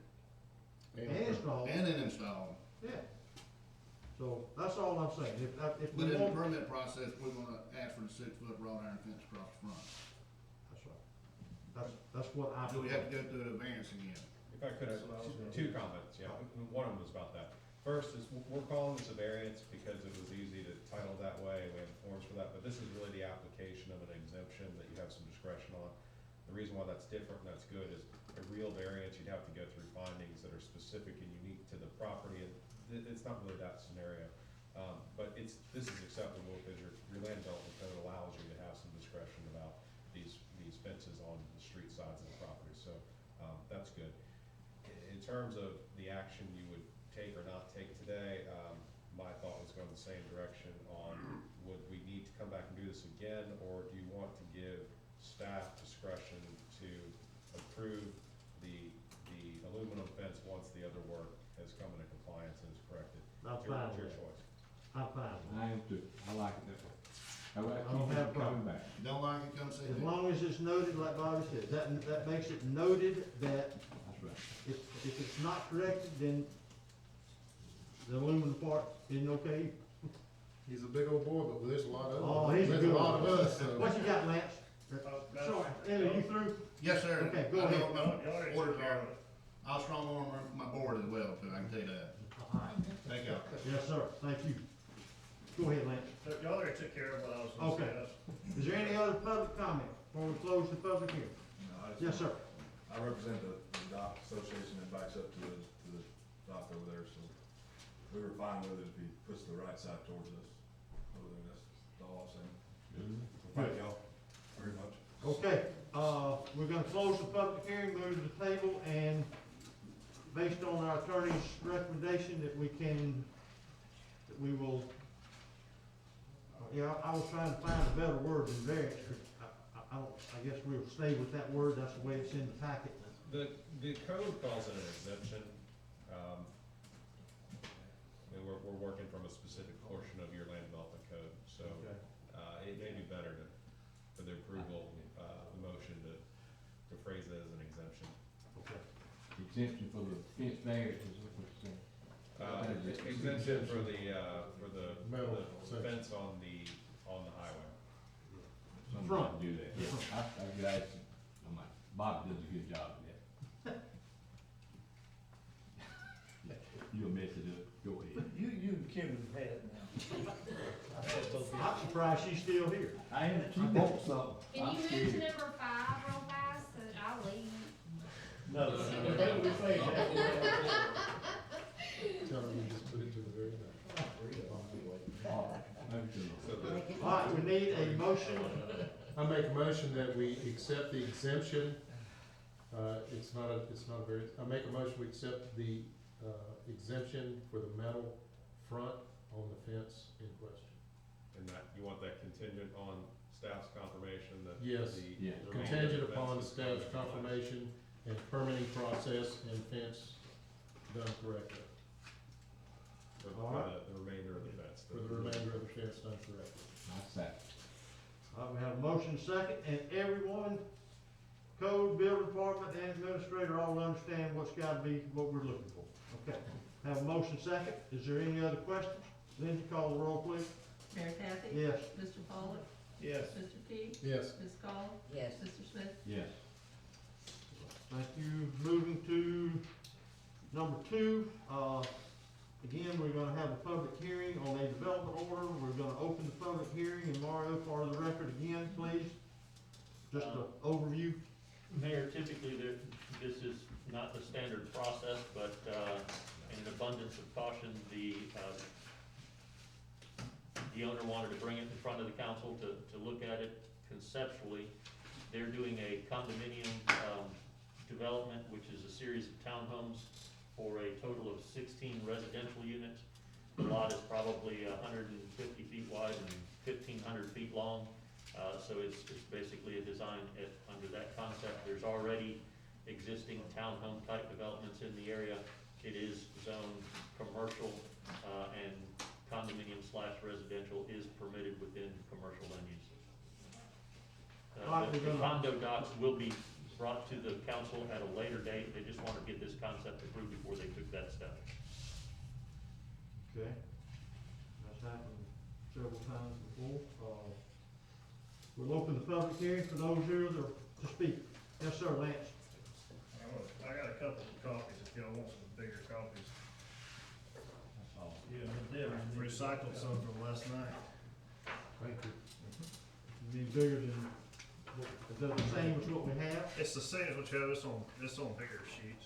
and installed. and then installed. Yeah. So, that's all I'm saying, if But we in the want. permit process, we're gonna ask for the 6-foot wrought iron fence across the front. That's right. That's what I. Do we have to go through the variance again? If I could, two comments, yeah, one of them was about that. First is, we're calling this a variance because it was easy to title that way, and we have forms for that, but this is really the application of an exemption that you have some discretion on. The reason why that's different and that's good is a real variance, you'd have to go through findings that are specific and unique to the property, and it's not really that scenario. But this is acceptable because your land development code allows you to have some discretion about these fences on the street sides of the property, so, that's good. In terms of the action you would take or not take today, my thought was going the same direction on, would we need to come back and do this again, or do you want to give staff discretion to approve the aluminum fence once the other work has come into compliance and is corrected? I'm It's your- fine it's your with that. choice. I'm fine with I am too. I like it that way. I like I don't keep have a it coming problem. back. Don't like it, come see As me. long as it's noted, like Bobby said, that makes it noted that That's right. if it's not corrected, then the aluminum part isn't okay. he's a big old boy, but there's a lot of, Oh, he's a there's good a lot of one. us, so. What you got, Lance? Sorry, Ellie, you through? Yes, sir. Okay, go I ahead. know what my orders are. I'll strong arm my board as well, too, I can tell you that. Thank you. Yes, sir, thank you. Go ahead, Lance. Y'all already took care of what I was gonna Okay. say. Is there any other public comment before we close the public hearing? Yes, sir. I represent the dock association that backs up to the dock over there, so we were fine with it if he puts the right side towards us over there, that's all I'm saying. Good. Thank y'all very much. Okay, we're gonna close the public hearing, move to the table, and based on our attorney's recommendation that we will, I was trying to find a better word than variance, 'cause I guess we'll stay with that word, that's the way it's in the packet. The code calls it an exemption. And we're working from a specific portion of your land development code, so, it may be better for the approval, the motion to phrase it as an exemption. Exemption for the fence variance is what you're saying. Exemption for the Metal fence on the highway. Somebody do that. I got, Bob does a good job of that. You'll mess it up, go ahead. You and Kim have had it now. I'm surprised she's still here. I am, she bought something. Can you move to number 5 real fast, so that I'll leave? No, we say that. Tell them you just put it to the very back. All right, we need a motion. I make a motion that we accept the exemption, it's not a very, I make a motion we accept the, exemption for the metal front on the fence in question. And that, you want that contingent on staff's confirmation that Yes, the. yeah, the remainder contingent of the upon the fence is staff's compliant. confirmation and permitting process and fence done correctly. The remainder of the fence. For the remainder of the fence done correctly. I second. All right, we have a motion second, and everyone, code, building department, and administrator all understand what's gotta be, what we're looking for. Okay, have a motion second, is there any other questions? Lindsay, call the roll, please. Mayor Kathy? Yes. Mr. Pollock? Yes. Mr. Key? Yes. Ms. Call? Yes. Mr. Smith? Yes. Thank you. Moving to number 2, again, we're gonna have a public hearing on a development order. We're gonna open the public hearing, and Mario, for the record again, please. Just an overview. Mayor, typically, this is not the standard process, but in an abundance of caution, the owner wanted to bring it in front of the council to look at it conceptually. They're doing a condominium development, which is a series of townhomes for a total of 16 residential units. The lot is probably 150 feet wide and 1,500 feet long. So it's basically a design under that concept. There's already existing townhome type developments in the area. It is zoned commercial, and condominium/residential is permitted within commercial land use. The condo docs will be brought to the council at a later date. They just want to get this concept approved before they took that step. Okay. That's happened several times before. We'll open the public hearing for those here to speak. Yes, sir, Lance. I got a couple of copies if y'all want some bigger copies. Yeah, I recycled some from last night. Thank you. You mean bigger than, is that the same as what we have? It's the same as what you have, it's on bigger sheets.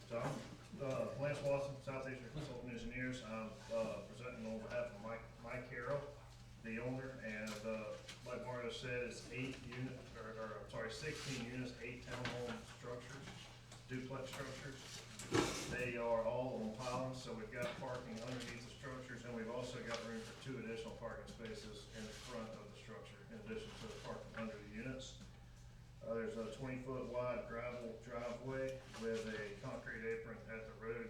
So I'm, Lance Watson, Southeastern Consulting Engineers. I'm, presenting on behalf of Mike Carroll, the owner, and, like Mario said, it's 16 units, 8 townhome structures, duplex structures. They are all on pylons, so we've got parking underneath the structures, and we've also got room for 2 additional parking spaces in the front of the structure, in addition to the parking under the units. There's a 20-foot wide gravel driveway with a concrete apron at the road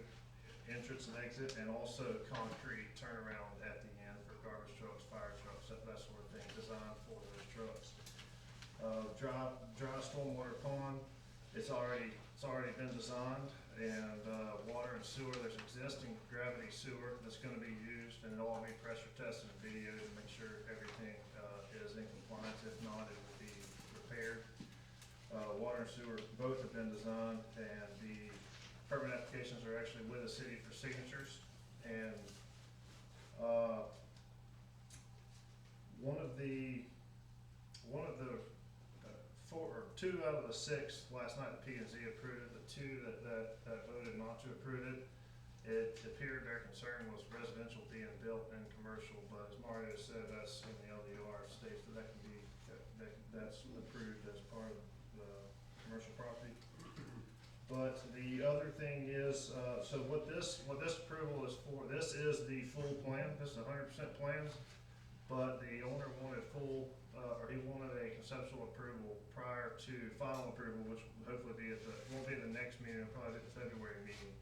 entrance and exit, and also concrete turnaround at the end for garbage trucks, fire trucks, that sort of thing, designed for those trucks. Dry stormwater pond, it's already been designed, and water and sewer, there's existing gravity sewer that's gonna be used, and it'll all be pressure tested and videoed to make sure everything is in compliance. If not, it will be repaired. Water and sewer both have been designed, and the permit applications are actually with the city for signatures. And one of the 2 out of the 6 last night, the P&Z approved it. The two that voted not to approve it. It appeared their concern was residential being built and commercial, but as Mario said, that's in the LDR states that can be, that's approved as part of the commercial property. But the other thing is, so what this approval is for, this is the full plan, this is 100% plans, but the owner wanted full, or he wanted a conceptual approval prior to final approval, which hopefully won't be at the next meeting, it'll probably be the February meeting.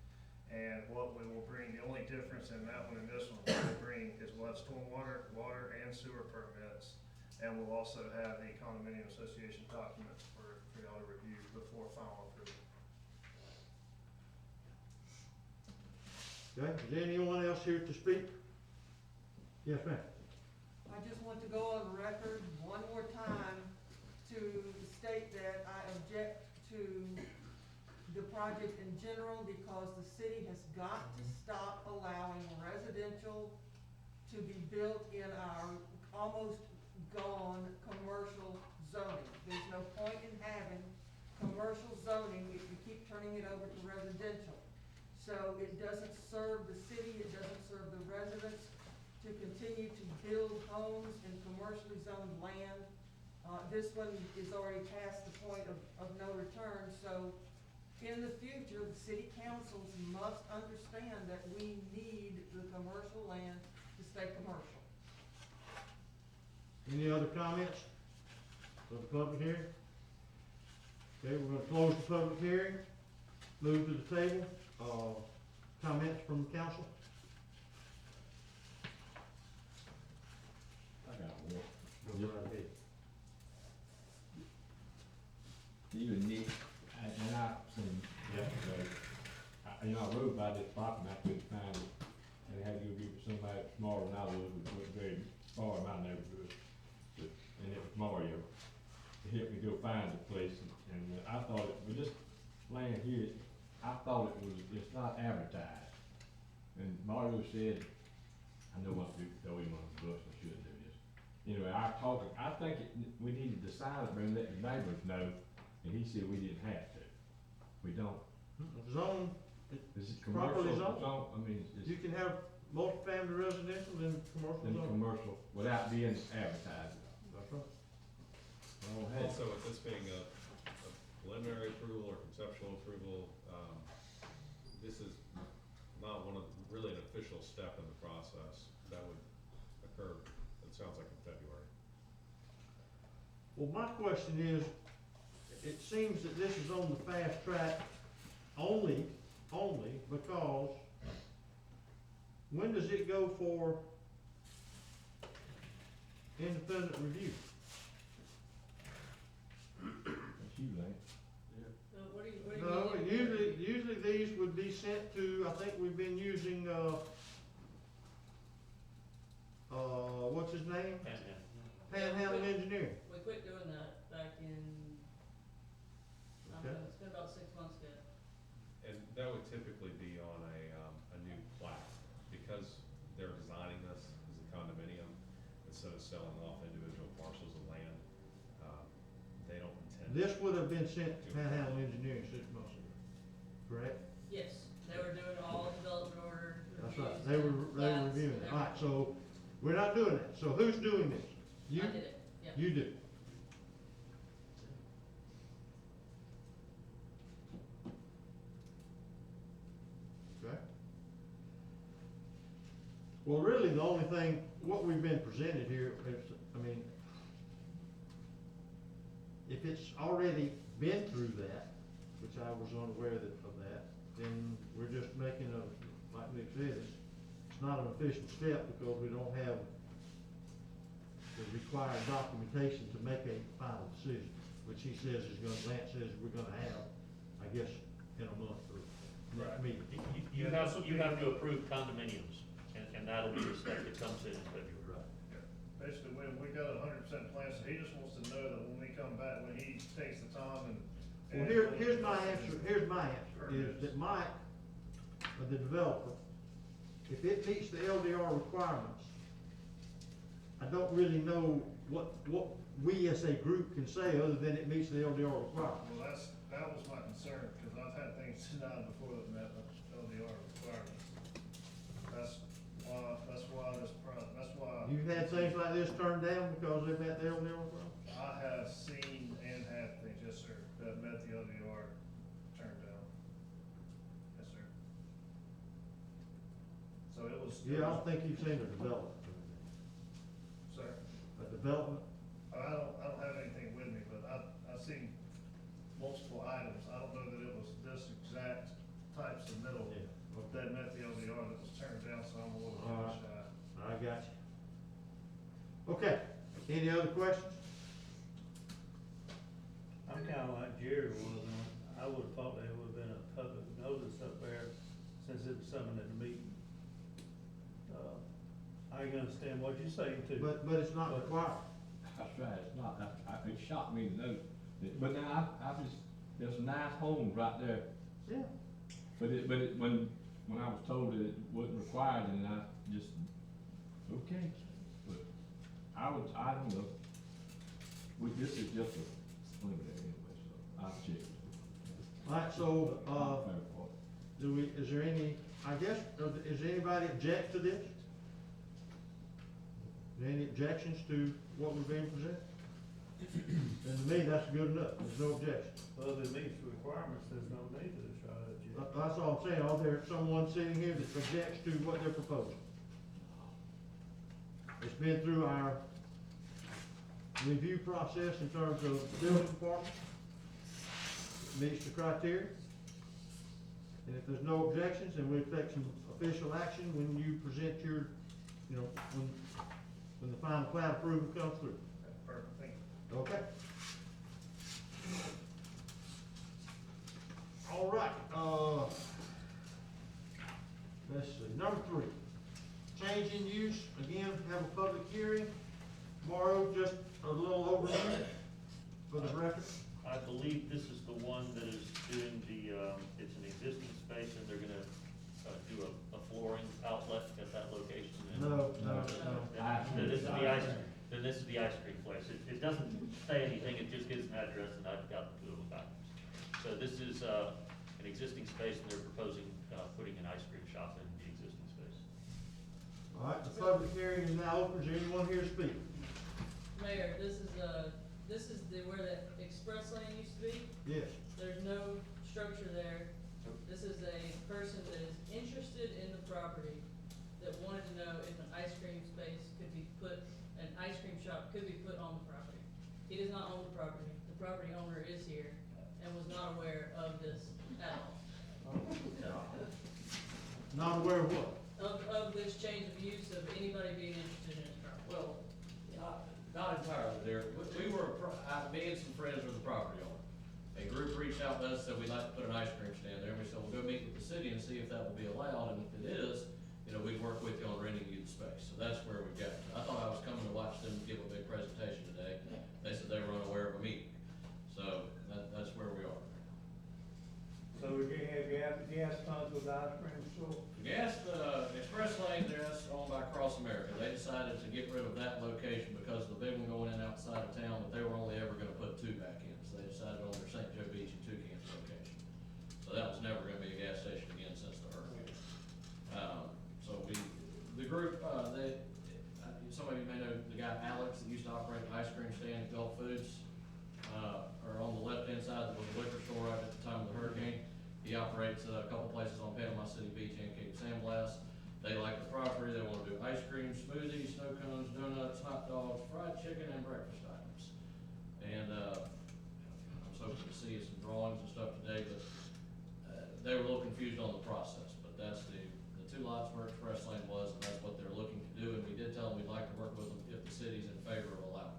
And what we will bring, the only difference in that one and this one, what we'll bring is we'll have stormwater, water, and sewer permits. And we'll also have the condominium association documents for y'all to review before final approval. Okay, is there anyone else here to speak? Yes, ma'am. I just want to go on record one more time to state that I object to the project in general because the city has got to stop allowing residential to be built in our almost gone commercial zoning. There's no point in having commercial zoning if you keep turning it over to residential. So it doesn't serve the city, it doesn't serve the residents to continue to build homes in commercially zoned land. This one is already past the point of no return, so in the future, the city councils must understand that we need the commercial land to stay commercial. Any other comments for the public hearing? Okay, we're gonna close the public hearing, move to the table. Comments from the council? I got one. Go right ahead. Even Nick, and I seen yesterday, I rode by this property, and I couldn't find it, and I had to go give it to somebody smaller than I was, which wasn't very far in my neighborhood. And it was Mario, he helped me go find the place, and I thought it, with this land here, I thought it's not advertised. And Mario said, I know what to throw him on the bus, I shouldn't do this. Anyway, I think we needed to sign it, and let the neighbors know, and he said we didn't have to. We don't. Zone, Is it properly commercial? zoned. I mean, it's You can have multifamily residential and commercial in zone. commercial without being advertised. That's right. Oh, hey. Also, with this being a preliminary approval or conceptual approval, this is not really an official step in the process. That would occur, it sounds like in February. Well, my question is, it seems that this is on the fast track only because when does it go for independent review? That's you, Lane. What do you No, mean? usually these would be sent to, I think we've been using, what's his name? Panhandle Engineering. We quit doing that back in, I don't know, it's been about 6 months ago. And that would typically be on a new plat, because they're designing this as a condominium, instead of selling off individual parcels of land, they don't intend. This would have been sent to Panhandle Engineering 6 months ago, correct? Yes, they were doing all development order That's reviews. right, they were plats reviewing and it. All right, everything. so we're not doing that. So who's doing this? You? I did it, yeah. You do. Okay. Well, really, the only thing, what we've been presented here is, I mean, if it's already been through that, which I was unaware of that, then we're just making a, like Nick said, it's not an official step because we don't have the required documentation to make a final decision, which he says is gonna, Lance says we're gonna have, I guess, in a month or next meeting. You have to approve condominiums, and that'll be the step that comes in February. Basically, we got 100% plan, so he just wants to know that when we come back, when he takes the time and. Well, here's my answer, is that Mike, the developer, if it meets the LDR requirements, I don't really know what we as a group can say other than it meets the LDR requirements. Well, that was my concern, because I've had things denied before that met LDR requirements. That's why that's why. You've had things like this turned down because they met the LDR requirement? I have seen and had things, yes, sir, that met the LDR turned down. Yes, sir. So it was. Yeah, I don't think you've seen a development. Sir? A development? I don't have anything with me, but I've seen multiple items. I don't know that it was this exact types of middle that met the LDR that was turned down, so I'm a little All right. shy. I got you. Okay, any other questions? I'm kinda like Jerry was, I would've thought there would've been a public notice up there since it was something at the meeting. I can understand what you're saying too. But it's not required. That's right, it's not, it shocked me to know, but now I just, there's some nice homes right there. Yeah. But when I was told that it wasn't required, and I just, okay, but I don't know. This is just a preliminary anyway, so I'll check. Alright, so, is there any, I guess, is there anybody object to this? Is there any objections to what was being presented? And to me, that's good enough, there's no objection. Well, if it meets the requirements, there's no need to try to object. That's all I'm saying, are there someone sitting here that objects to what they're proposing? It's been through our review process in terms of building department. It meets the criteria. And if there's no objections, then we'll take some official action when you present your, when the final plat approval comes through. That's perfect, thank you. Okay. All right, let's see, number 3. Change in use, again, have a public hearing. Tomorrow, just a little overview for the record. I believe this is the one that is doing it's an existing space and they're gonna, do a flooring outlet at that location. And- No. Then this is the ice cream place. It doesn't say anything, it just gives an address and I've got the two of them back. So this is, an existing space and they're proposing, putting an ice cream shop in the existing space. All right, the public hearing is now open. Is there anyone here to speak? Mayor, this is where that express lane used to be. Yes. There's no structure there. This is a person that is interested in the property that wanted to know if an ice cream shop could be put on the property. He does not own the property. The property owner is here and was not aware of this at all. Not aware of what? Of this change of use of anybody being interested in his property. Well, not entirely, there, we were, me and some friends were the property owner. A group reached out to us, said we'd like to put an ice cream stand there, and we said, we'll go meet with the city and see if that will be allowed, and if it is, we'd work with you on renting you the space, so that's where we got to. I thought I was coming to watch them give a big presentation today, they said they were unaware of a meeting, so that's where we are. So we can have gas funds with the ice cream store? The express lane there, that's owned by Cross America. They decided to get rid of that location because of the big one going in outside of town, but they were only ever gonna put 2 back in. So they decided on their St. Joe Beach and Toucan location. So that was never gonna be a gas station again since the hurricane. The group, some of you may know the guy Alex that used to operate the ice cream stand at Gulf Foods, or on the left-hand side, there was a liquor store right at the time of the hurricane. He operates a couple places on Panama City Beach and Cape San Blas. They like the property, they wanna do ice cream, smoothies, snow cones, donuts, hot dogs, fried chicken, and breakfast items. And, I was hoping to see some drawings and stuff today, but, they were a little confused on the process, but that's the 2 lots where express lane was, and that's what they're looking to do, and we did tell them we'd like to work with them if the city's in favor of allowing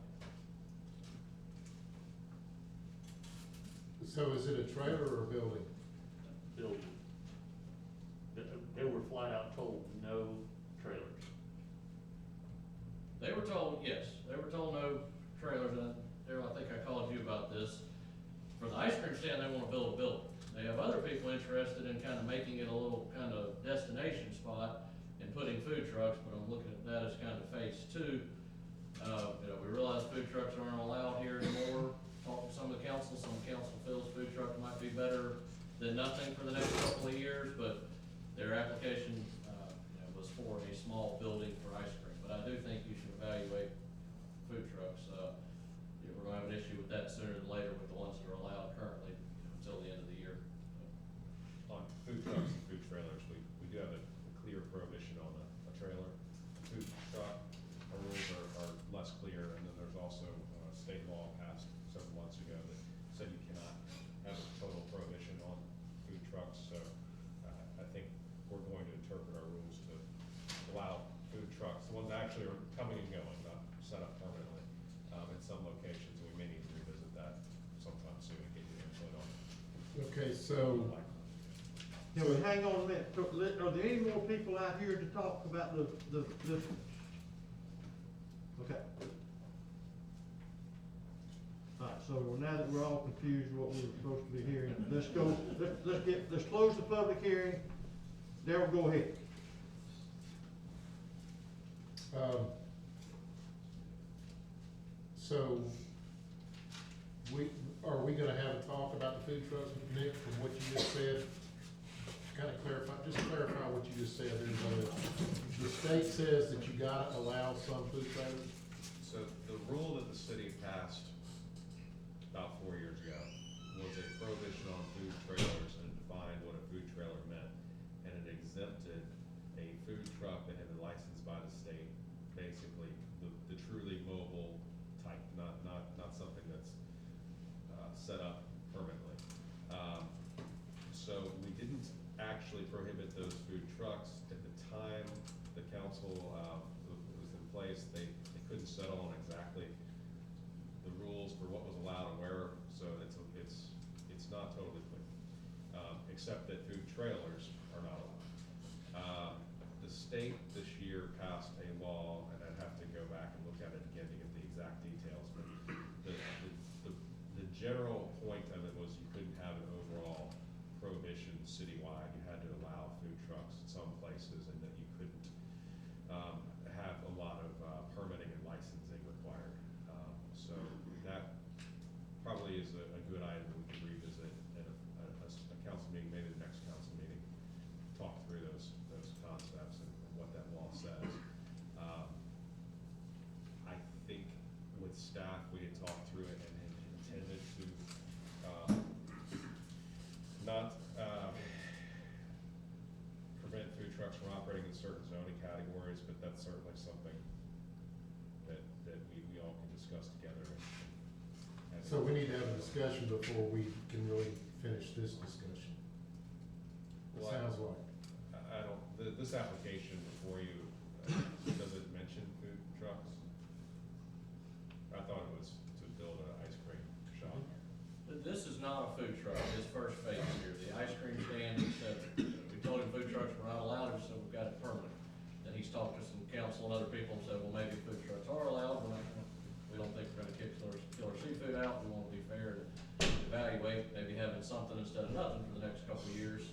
it. So is it a trailer or a building? Building. They were flat out told no trailers. They were told, yes, they were told no trailers, and Darryl, I think I called you about this. For the ice cream stand, they wanna build a building. They have other people interested in kind of making it a little kind of destination spot and putting food trucks, but I'm looking at that as kind of phase 2. We realize food trucks aren't allowed here anymore. Talked to some of the council feels food trucks might be better than nothing for the next couple of years, but their application, was for a small building for ice cream. But I do think you should evaluate food trucks. We're gonna have an issue with that sooner than later with the ones that are allowed currently, until the end of the year. On food trucks and food trailers, we do have a clear prohibition on a trailer. Food truck, our rules are less clear, and then there's also state law passed several months ago that said you cannot have a total prohibition on food trucks, so I think we're going to interpret our rules to allow food trucks, the ones that actually are coming and going, not set up permanently, in some locations, and we may need to revisit that sometime soon and get your input on it. Okay, so, Can we hang on a minute? Are there any more people out here to talk about the? Okay. All right, so now that we're all confused what we were supposed to be hearing, let's close the public hearing. Darryl, go ahead. So, are we gonna have a talk about the food trucks, Nick, from what you just said? Clarify what you just said. The state says that you gotta allow some food trailers? So the rule that the city passed about 4 years ago was a prohibition on food trailers and defined what a food trailer meant. And it exempted a food truck that had been licensed by the state, basically the truly mobile type, not something that's set up permanently. So we didn't actually prohibit those food trucks. At the time the council was in place, they couldn't settle on exactly the rules for what was allowed and where, so it's not totally clear. Except that food trailers are not allowed. The state this year passed a law, and I'd have to go back and look at it again to get the exact details, but the general point of it was you couldn't have an overall prohibition citywide. You had to allow food trucks in some places, and that you couldn't have a lot of permitting and licensing required. So that probably is a good item that we can revisit at a council meeting, maybe the next council meeting, talk through those concepts and what that law says. I think with staff, we had talked through it and intended to not prevent food trucks from operating in certain zoning categories, but that's certainly something that we all can discuss together. So we need to have a discussion before we can really finish this discussion. It Well, sounds like. I don't, this application before you, does it mention food trucks? I thought it was to build an ice cream shop. This is not a food truck, this first phase here, the ice cream stand, he said, we told him food trucks were not allowed, so we've got it permanent. Then he's talked to some council and other people and said, well, maybe food trucks are allowed, we don't think we're gonna kick killer seafood out, we wanna be fair and evaluate, maybe having something instead of nothing for the next couple of years.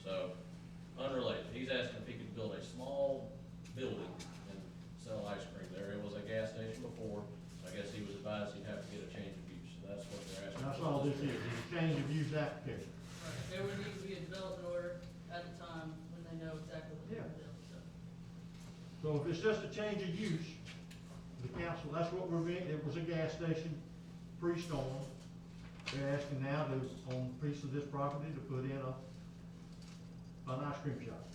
So, unrelated, he's asking if he could build a small building and sell ice cream there. It was a gas station before, I guess he was advised he'd have to get a change of use, so that's what they're asking. That's all this is a change of use application. Right, there would need to be a development order at the time when they know exactly what they're gonna do, so. So if it's just a change of use, the council, that's what we're being, it was a gas station pre-storm. They're asking now to, on a piece of this property, to put in an ice cream shop.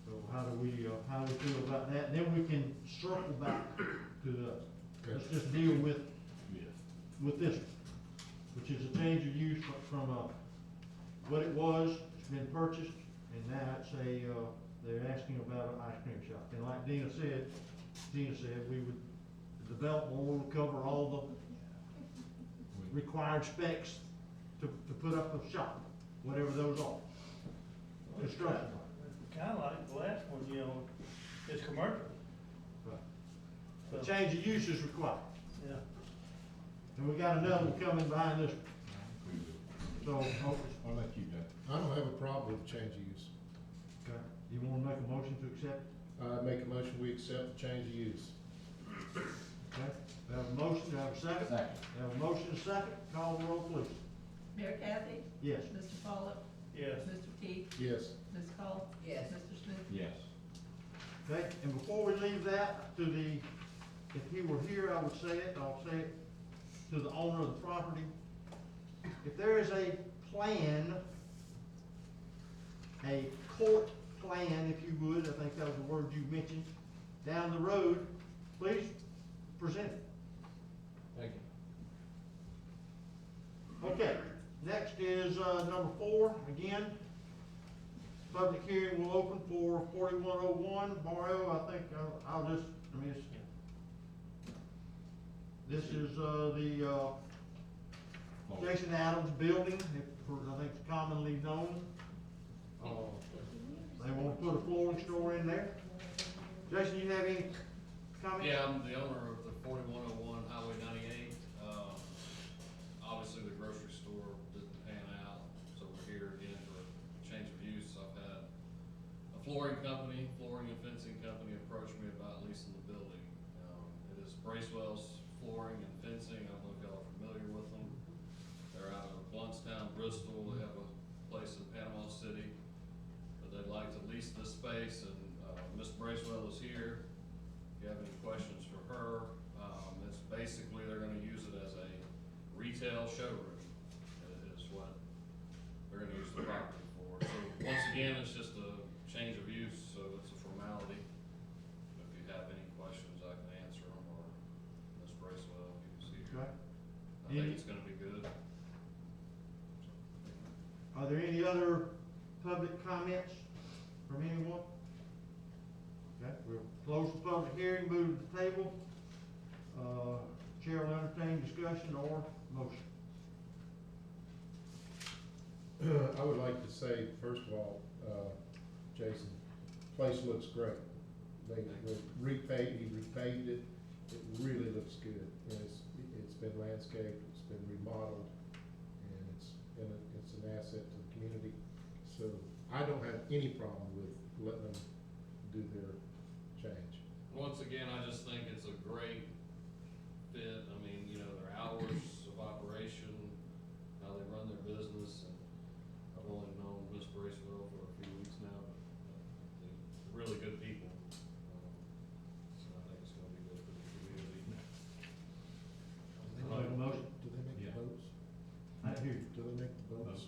So how do we feel about that? And then we can circle back to let's just deal with this one, which is a change of use from what it was, it's been purchased, and now it's they're asking about an ice cream shop. And like Gina said, we would, the development will cover all the required specs to put up a shop, whatever those are. Construction. Kinda like the last one, it's commercial. The change of use is required. Yeah. And we got another one coming behind this one. So, I'll let you do it. I don't have a problem with change of use. okay, you wanna make a motion to accept? Make a motion, we accept the change of use. Okay, we have a motion, do I have a second? Second. We have a motion, and a second, call the roll, please. Mayor Kathy? Yes. Mr. Pollock? Yes. Mr. Keith? Yes. Ms. Cole? Yes. Mr. Smith? Yes. Okay, and before we leave that to the, if he were here, I would say it, I'll say it to the owner of the property. If there is a plan, a court plan, if you would, I think that was the word you mentioned, down the road, please present it. Thank you. Okay, next is, number 4, again. Public hearing will open for 4101, Mario, I think, I'll just, I mean, this is, the, Jason Adams Building, I think it's commonly known. They want to put a flooring store in there. Jason, you have any comments? Yeah, I'm the owner of the 4101 Highway 98. Obviously, the grocery store didn't pan out, so we're here again for a change of use. I've had a flooring and fencing company approach me about leasing the building. It is Bracewell's Flooring and Fencing. I don't know if y'all are familiar with them. They're out of Bluntstown, Bristol. They have a place in Panama City, but they'd like to lease this space, and Ms. Bracewell is here. If you have any questions for her, it's basically, they're gonna use it as a retail showroom, is what they're gonna use the property for. So, once again, it's just a change of use, so it's a formality. If you have any questions, I can answer them, or Ms. Bracewell, if you see her. Okay. I think it's gonna be good. Are there any other public comments from anyone? Okay, we'll close the public hearing, move to the table. Chair will entertain discussion or motion. I would like to say, first of all, Jason, place looks great. They repaved, he repaved it, it really looks good. And it's been landscaped, it's been remodeled, and it's an asset to the community. So I don't have any problem with letting them do their change. Once again, I just think it's a great fit. I mean, their hours of operation, how they run their business, and I've only known Miss Bracewell for a few weeks now, but they're really good people. So I think it's gonna be good for the community. Make a motion? Do they make the boats? I hear you. Do they make the boats?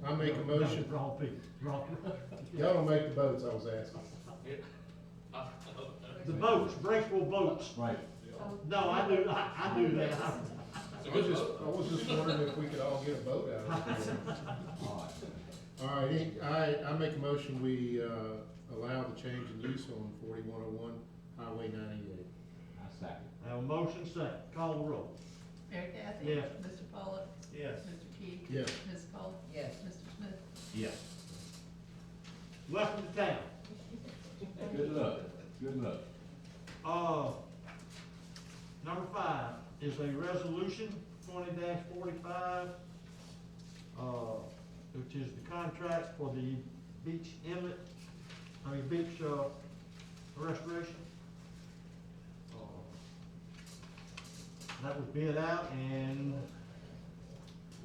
I make a motion. Wrong people, wrong. Y'all don't make the boats, I was asking. The boats, Bracewell boats. Right. No, I knew that. I was just wondering if we could all get a boat out of it. All right, I make a motion, we, allow the change in use on 4101 Highway 98. I second. I have a motion second, call the roll. Mayor Kathy? Yes. Mr. Pollock? Yes. Mr. Keith? Yes. Ms. Cole? Yes. Mr. Smith? Yes. Welcome to town. Good luck, good luck. Number 5 is a resolution 20-45, which is the contract for the beach inlet, beach, restoration. That was bid out, and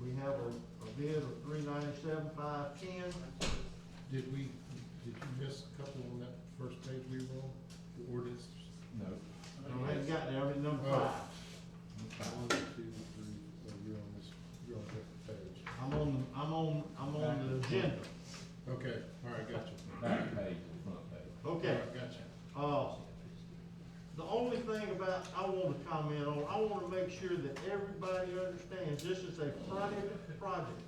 we have a bid of $397,510. Did you miss a couple on that first page we were on, the ordinance? No. I haven't got there, I'm in number 5. 1, 2, 3, you're on a different page. I'm on the agenda. Okay, all right, gotcha. Back page and front page. Okay. All right, gotcha. The only thing I want to comment on, I want to make sure that everybody understands this is a fronted project.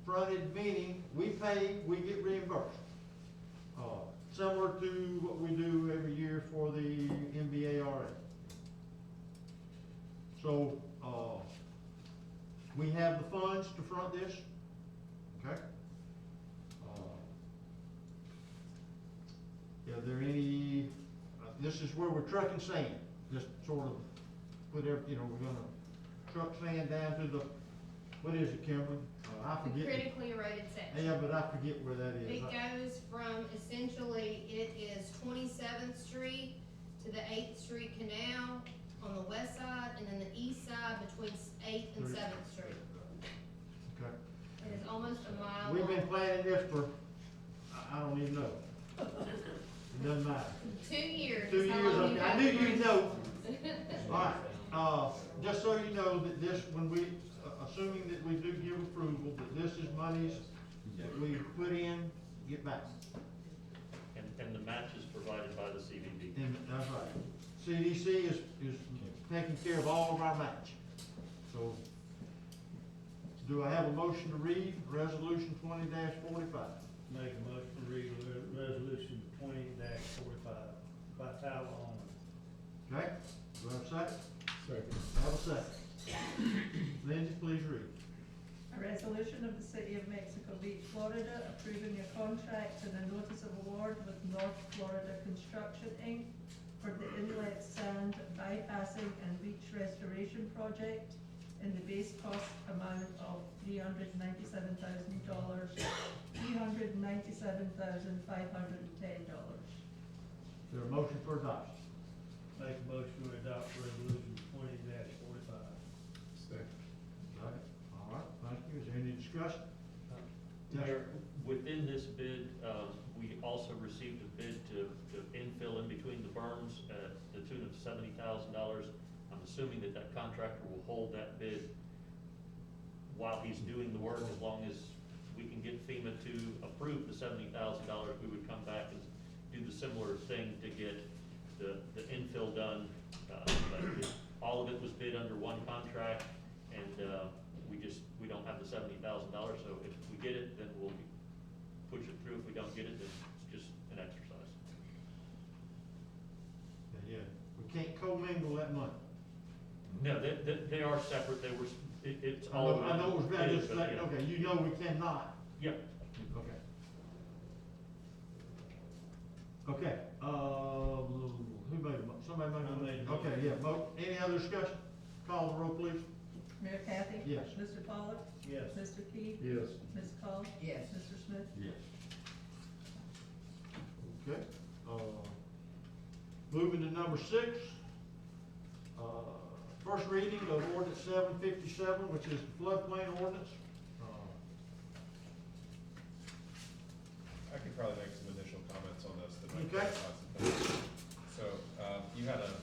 Fronted meaning we pay, we get reimbursed. Similar to what we do every year for the MBARA. So, we have the funds to front this, okay? Are there any, this is where we're trucking sand, just sort of put we're gonna truck sand down to the, what is it, Kimberly? I The forget. critically eroded section. Yeah, but I forget where that is. It goes from, essentially, it is 27th Street to the 8th Street Canal, on the west side, and then the east side between Eighth and Seventh Street. Okay. It is almost a mile long. We've been planning this for, I don't even know. It doesn't matter. 2 years. 2 is how years, long okay, you've I had knew it. you'd know. All right, just so you know, that this, when we, assuming that we do give approval, that this is monies that we put in, get back. And the match is provided by the CVB. And that's right. CDC is taking care of all of our match. So, do I have a motion to read resolution 20-45? Make a motion to read resolution 20-45 by title only. Okay, do I have a second? Second. Have a second. Lindsay, please read. A resolution of the City of Mexico Beach, Florida, approving a contract and a notice of award with North Florida Construction, Inc. for the inlet sand bypassing and beach restoration project in the base cost amount of $397,000, $397,510. Is there a motion for adoption? Make a motion to adopt resolution 20-45. Second. All right, thank you. Is there any discussion? Mayor, within this bid, we also received a bid to infill in between the berms at the tune of $70,000. I'm assuming that that contractor will hold that bid while he's doing the work, as long as we can get FEMA to approve the $70,000, we would come back and do the similar thing to get the infill done. But all of it was bid under one contract, and we don't have the $70,000, so if we get it, then we'll push it through. If we don't get it, then it's just an exercise. Yeah, we can't commingle that money. No, they are separate, they were, it's I all. know, I know it was bad, bid, just but, like, yeah. okay, you know we cannot. Yep. Okay. Okay, who made a somebody made a I made a motion? Okay, yeah, any other discussion? Call the roll, please. Mayor Kathy? Yes. Mr. Pollak? Yes. Mr. Key? Yes. Ms. Cole? Yes. Mr. Smith? Yes. Okay, moving to number 6. First reading of ordinance 757, which is the floodplain ordinance. I could probably make some initial comments on this that might Okay. clarify some things. So, you had a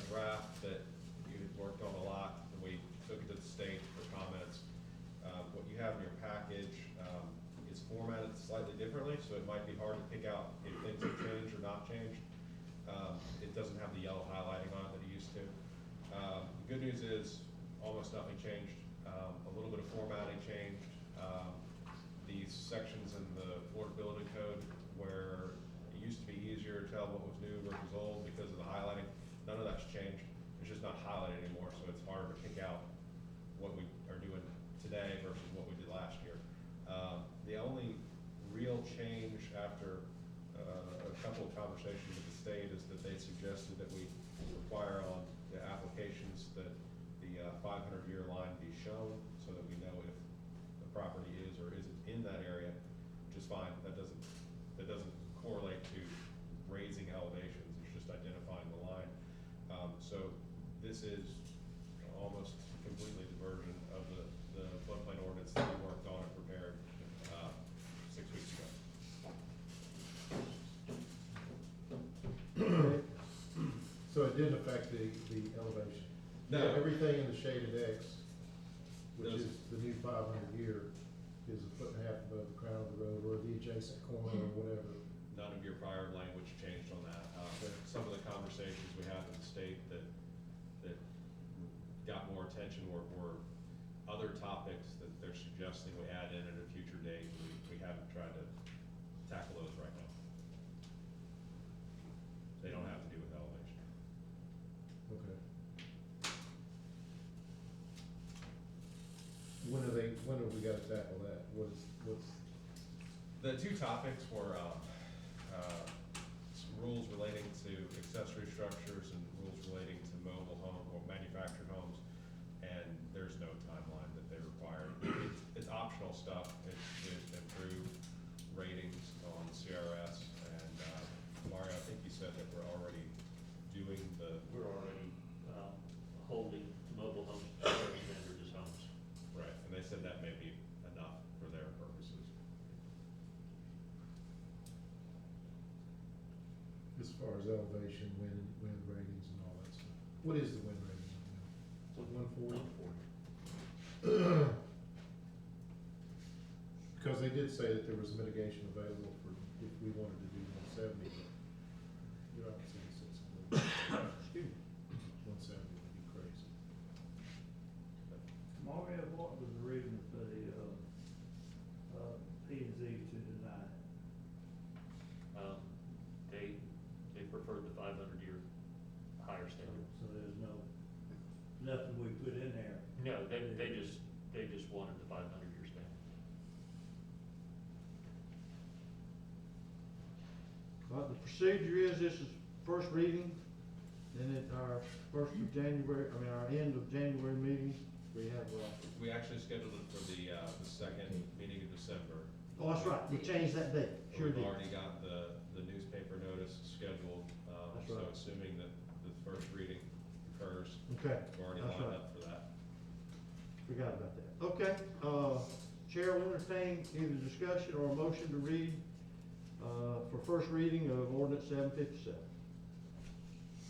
draft that you had worked on a lot, and we took it to the state for comments. What you have in your package, is formatted slightly differently, so it might be hard to pick out if things have changed or not changed. It doesn't have the yellow highlighting on it that it used to. The good news is, almost nothing changed. A little bit of formatting changed. These sections in the Florida Building Code where it used to be easier to tell what was new versus old because of the highlighting, none of that's changed. It's just not highlighted anymore, so it's harder to pick out what we are doing today versus what we did last year. The only real change after a couple of conversations with the state is that they suggested that we require on the applications that the 500-year line be shown so that we know if the property is or isn't in that area, which is fine. That doesn't correlate to raising elevations. It's just identifying the line. So this is almost completely the version of the floodplain ordinance that we worked on and prepared 6 weeks ago. So it didn't affect the elevation? No. Everything in the shaded X, which Does- is the new 500-year, is 1.5 feet above the crown of the road or the adjacent corner or whatever. None of your prior language changed on that. Some of the conversations we had with the state that got more attention were other topics that they're suggesting we add in at a future date. We haven't tried to tackle those right now. They don't have to do with elevation. Okay. When have we got to tackle that? What's? The two topics were, some rules relating to accessory structures and rules relating to mobile home or manufactured homes, and there's no timeline that they require. It's optional stuff. It's improved ratings on CRS, and Mario, I think you said that we're already doing the. We're as far as elevation, wind ratings and all that stuff. What is the wind rating on them? Is it 140? Because they did say that there was mitigation available for if we wanted to do 170, but you're not saying excuse me, 170 would be crazy. Mario, what was the reason for the, P and Z to deny it? They preferred the 500-year higher standard. So there's nothing we put in there? No, they just wanted the 500-year standard. Well, the procedure is, this is first reading, then at our our end of January meeting, we have, We actually scheduled it for the second meeting of December. oh, that's right, we changed that date, sure We've did. already got the newspaper notice scheduled, That's so right. assuming that the first reading occurs, Okay, we're already that's lined right. up for that. Forgot about that. Okay, Chair will entertain either discussion or a motion to read, for first reading of ordinance 757.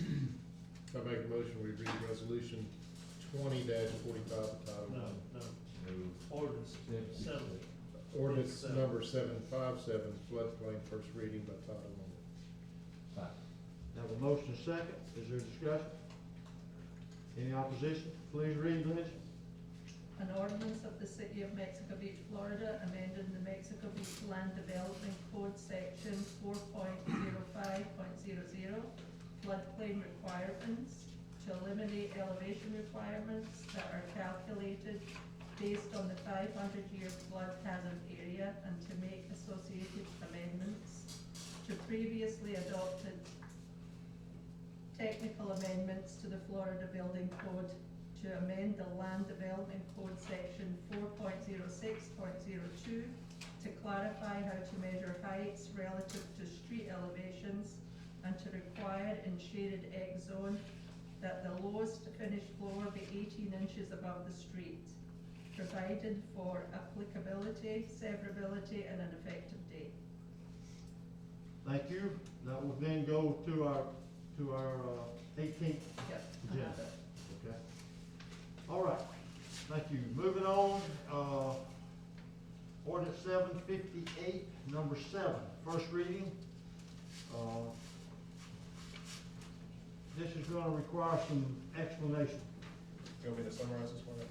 I make a motion, we read resolution 20-45 by title No, only. ordinance seven. Ordinance number 757, floodplain, first reading by title only. Have a motion and second, is there discussion? Any opposition? Please read, Liz. An ordinance of the City of Mexico Beach, Florida, amending the Mexico Beach Land Development Code Section 4.05.00, floodplain requirements, to eliminate elevation requirements that are calculated based on the 500-year flood hazard area, and to make associated amendments to previously adopted technical amendments to the Florida Building Code, to amend the Land Development Code Section 4.06.02 to clarify how to measure heights relative to street elevations, and to require in shaded X zone that the lowest finished floor be 18 inches above the street, provided for applicability, severability, and an effective date. Thank you. That will then go to our 18th Yep, I agenda. have it. Okay. All right, thank you. Moving on, ordinance 758, number 7, first reading. This is gonna require some explanation. Do you want me to summarize this one?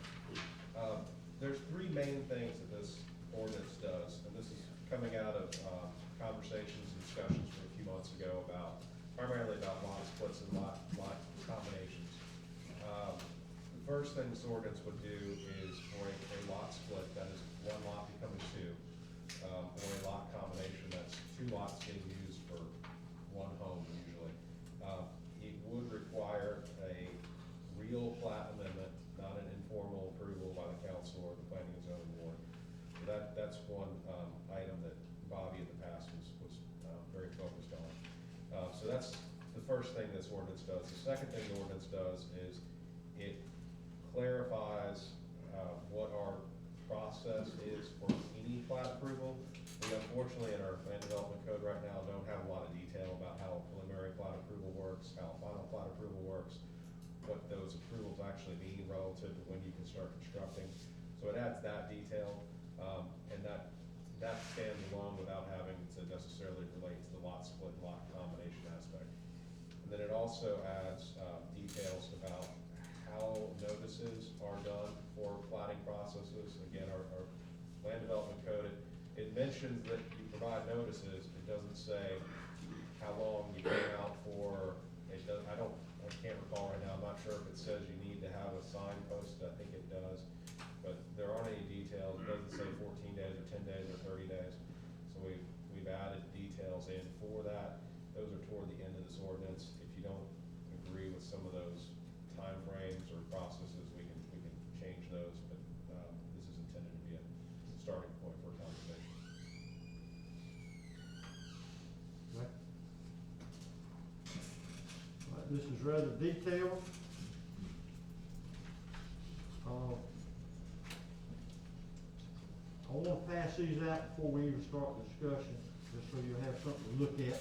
There's three main things that this ordinance does, and this is coming out of conversations and discussions from a few months ago primarily about lot splits and lot combinations. The first thing this ordinance would do is for a lot split, that is one lot becoming two, or a lot combination that's two lots being used for one home usually. It would require a real plat amendment, not an informal approval by the council or the planning and zoning board. So that's one item that Bobby in the past was very focused on. So that's the first thing this ordinance does. The second thing the ordinance does is it clarifies what our process is for any plat approval. We unfortunately in our land development code right now don't have a lot of detail about how preliminary plat approval works, how final plat approval works, what those approvals actually mean relative to when you can start constructing. So it adds that detail, and that stands alone without having to necessarily relate to the lot split, lot combination aspect. And then it also adds details about how notices are done for platting processes. Again, our land development code, it mentions that you provide notices. It doesn't say how long you go out for. It does, I can't recall right now. I'm not sure if it says you need to have a sign posted. I think it does, but there aren't any details. It doesn't say 14 days or 10 days or 30 days. So we've added details in for that. Those are toward the end of this ordinance. If you don't agree with some of those timeframes or processes, we can change those. But this is intended to be a starting point for a conversation. Right. All right, this is rather detailed. I want to pass these out before we even start the discussion, just so you'll have something to look at.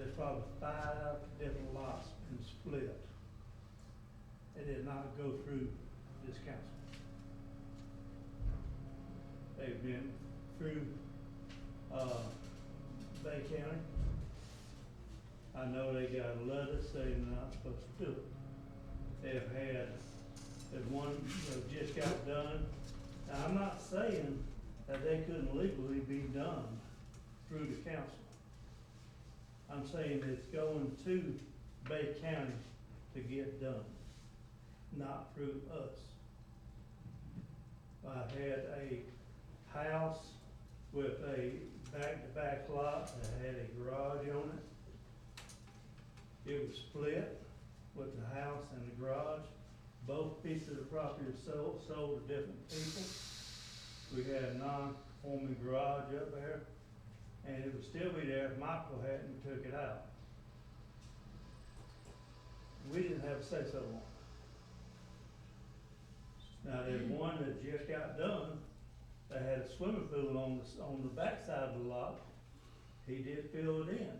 there's probably 5 different lots been split. It did not go through this council. They've been through, Bay County. I know they got a letter saying they're not supposed to do it. They've had, there's one that just got done. Now, I'm not saying that they couldn't legally be done through the council. I'm saying it's going to Bay County to get done, not through us. I had a house with a back-to-back lot that had a garage on it. It was split with the house and the garage. Both pieces of property were sold to different people. We had a non-conforming garage up there, and it would still be there if Michael hadn't took it out. We didn't have a say-so on it. Now, there's one that just got done, that had a swimming pool on the backside of the lot. He did fill it in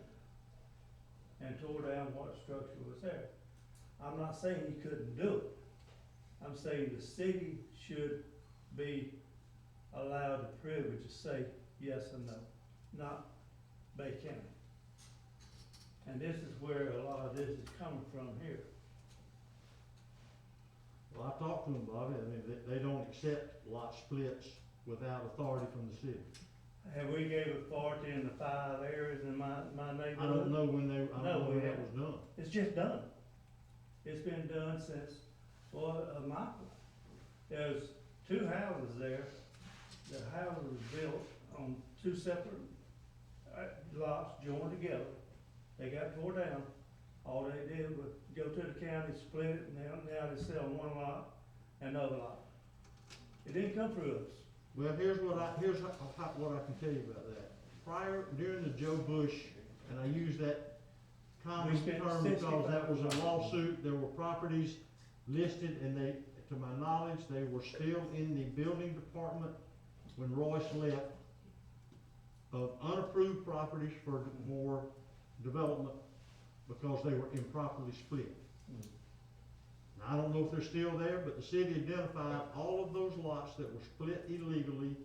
and tore down what structure was there. I'm not saying he couldn't do it. I'm saying the city should be allowed the privilege to say yes or no, not Bay County. And this is where a lot of this is coming from here. Well, I talked to them, Bobby, I mean, they don't accept lot splits without authority from the city. Have we gave authority in the 5 areas in my neighborhood? I don't know when I don't know when that was done. It's just done. It's been done since, Michael. There's 2 houses there. The house was built on 2 separate lots joined together. They got tore down. All they did was go to the county, split it, and now they sell one lot and another lot. It didn't come through us. Well, here's what I can tell you about that. During the Joe Bush, and I use that common term because that was a lawsuit, there were properties listed, and they, to my knowledge, they were still in the building department when Royce left, of unapproved properties for more development because they were improperly split. Now, I don't know if they're still there, but the city identified all of those lots that were split illegally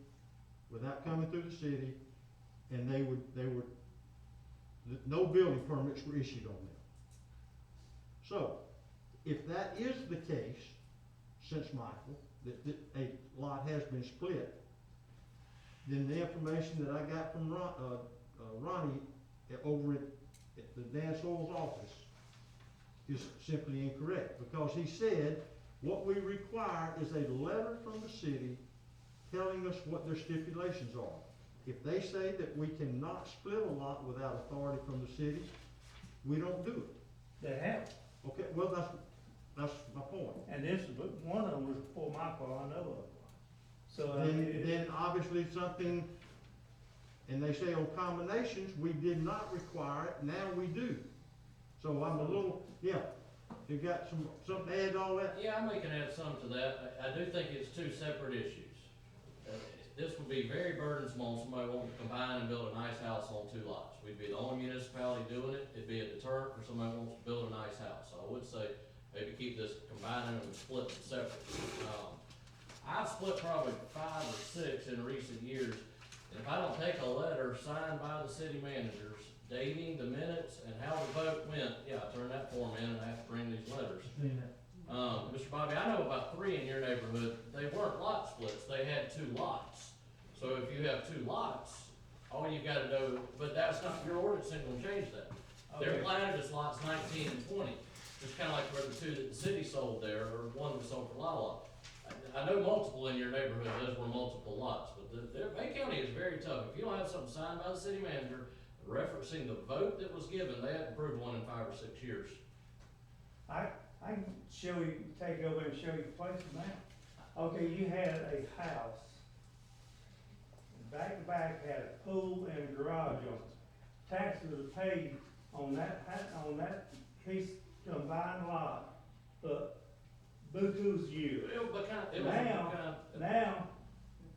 without coming through the city, and no building permits were issued on them. So, if that is the case, since Michael, that a lot has been split, then the information that I got from Ronnie over at the Dan Soil's office is simply incorrect, because he said what we require is a letter from the city telling us what their stipulations are. If they say that we cannot split a lot without authority from the city, we don't do it. They have. Okay, well, that's my point. And this, one of them was before Michael, I know of. So, Then obviously something, and they say on combinations, we did not require it, now we do. So I'm a little, yeah, you got something to add to all that? Yeah, I can add some to that. I do think it's 2 separate issues. This would be very burdensome on somebody wanting to combine and build a nice house on 2 lots. We'd be the only municipality doing it. It'd be a deterrent for somebody who wants to build a nice house. So I would say maybe keep this combining and splitting separate. I've split probably 5 or 6 in recent years. And if I don't take a letter signed by the city managers dating the minutes and how the vote went, yeah, I turn that form in and I have to bring these letters. Mr. Bobby, I know about 3 in your neighborhood. They weren't lot splits, they had 2 lots. So if you have 2 lots, all you gotta do, but that's not, your ordinance ain't gonna change that. They're planted as lots 19 and 20, just kinda like where the 2 that the city sold there, or one that was sold for Lala. I know multiple in your neighborhood, those were multiple lots, but Bay County is very tough. If you don't have something signed by the city manager referencing the vote that was given, they haven't approved one in 5 or 6 years. I can show you, take over and show you places now. Okay, you had a house, back to back, had a pool and a garage on it. Taxes were paid on that piece combined lot, but buku's year. Now,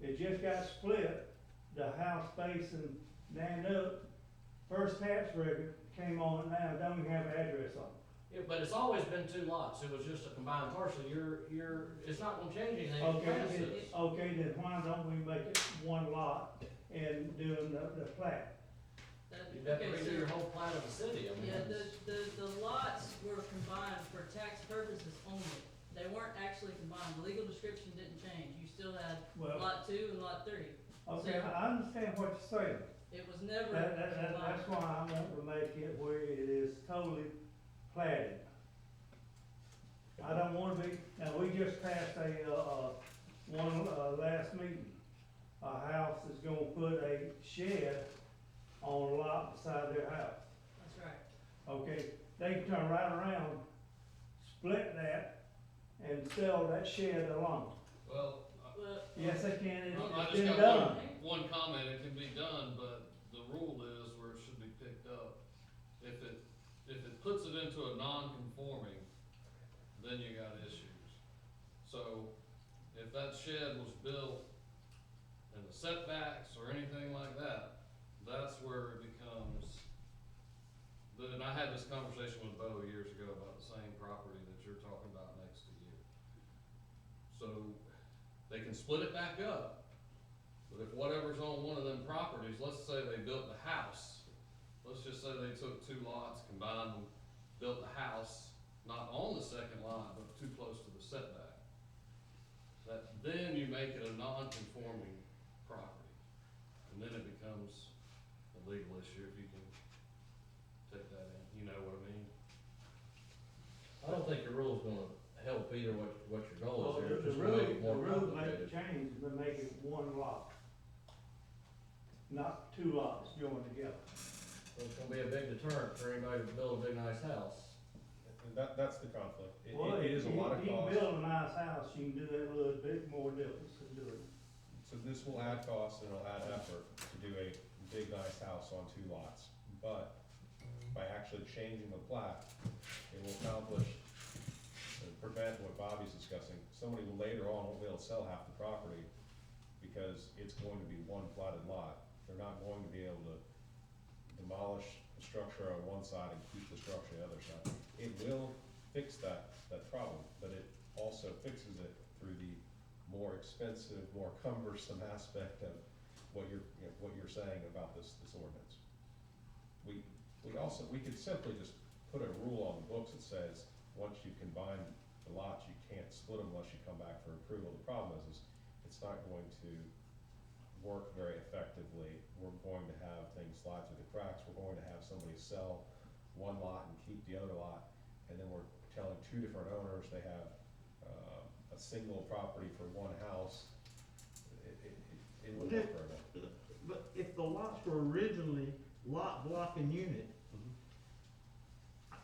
it just got split, the house facing Dan up first tax record came on it now, don't even have an address on it. Yeah, but it's always been two lots, it was just a combined parcel, it's not gonna change anything if you Okay, pass then, this. okay, then why don't we make it one lot and doing the plat? You'd have to Okay, redo so- your whole plan of the city, I mean. Yeah, it's- the lots were combined for tax purposes only. They weren't actually combined. The legal description didn't change. You still had Well- lot 2 and lot 3. Okay, So- I understand what you're saying. It was never That's combined. why I want to make it where it is totally platted. I don't wanna be, now, we just passed last meeting. A house is gonna put a shed on a lot beside their house. That's right. Okay, they can turn right around, split that, and sell that shed alone. Well, Well, Yes, they can, I it's just been got done. one comment, it can be done, but the rule is where it should be picked up. If it puts it into a non-conforming, then you got issues. So, if that shed was built in the setbacks or anything like that, that's where it becomes, and I had this conversation with Bo years ago about the same property that you're talking about next to you. So, they can split it back up, but if whatever's on one of them properties, let's say they built the house, let's just say they took two lots, combined them, built the house, not on the second lot, but too close to the setback. Then you make it a non-conforming property, and then it becomes a legal issue if you can take that in, you know what I mean? I don't think your rule's gonna help either what your goal Well, is here, the just gonna make it more rule make complicated. a change, to make it one lot. Not two lots joined together. So it's gonna be a big deterrent for anybody to build a big nice house. And that's the conflict. Well, It is a lot of if you cost. build a nice house, you can do that little bit more difference than doing. So this will add cost and it'll add effort to do a big, nice house on two lots. But by actually changing the plat, it will accomplish and prevent what Bobby's discussing. Somebody will later on won't be able to sell half the property because it's going to be one platted lot. They're not going to be able to demolish the structure on one side and keep the structure on the other side. It will fix that problem, but it also fixes it through the more expensive, more cumbersome aspect of what you're saying about this ordinance. We could simply just put a rule on the books that says, once you combine the lots, you can't split them unless you come back for approval. The problem is it's not going to work very effectively. We're going to have things slide through the cracks. We're going to have somebody sell one lot and keep the other lot, and then we're telling two different owners they have a single property for one house. It wouldn't work very well. But if the lots were originally lot, block, and unit,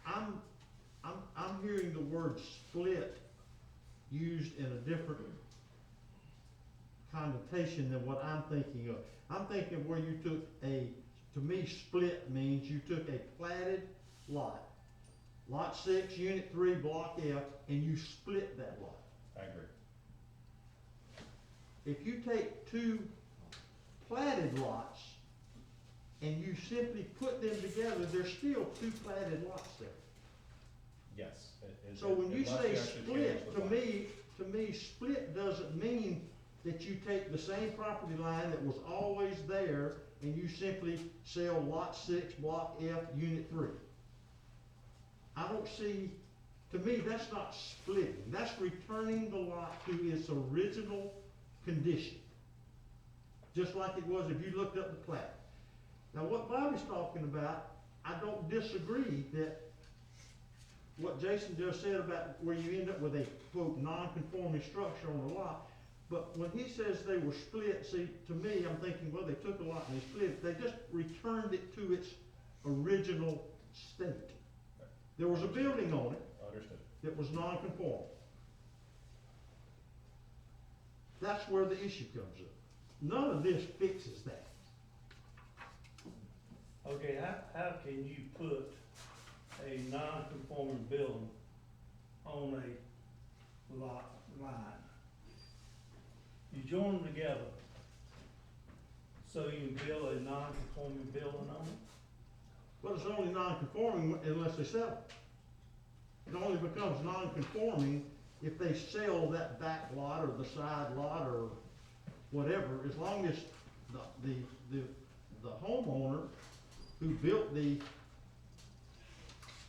I'm hearing the word split used in a different connotation than what I'm thinking of. I'm thinking of where you took to me, split means you took a platted lot, lot 6, unit 3, block F, and you split that lot. I agree. If you take two platted lots and you simply put them together, there's still two platted lots there. Yes. So when you unless say actually split, change the to me, split doesn't mean that you take the same property line that was always there and you simply sell lot 6, block F, unit 3. I don't see, to me, that's not splitting. That's returning the lot to its original condition. Just like it was if you looked up the plat. Now, what Bobby's talking about, I don't disagree that what Jason just said about where you end up with a, quote, non-conforming structure on the lot. But when he says they were split, see, to me, I'm thinking, well, they took a lot and they split it. They just returned it to its original state. There was a building on it Understood. that was non-conforming. That's where the issue comes up. None of this fixes that. Okay, how can you put a non-conforming building on a lot line? You join them together so you can build a non-conforming building on it? Well, it's only non-conforming unless they sell it. It only becomes non-conforming if they sell that back lot or the side lot or whatever, as long as the homeowner who built the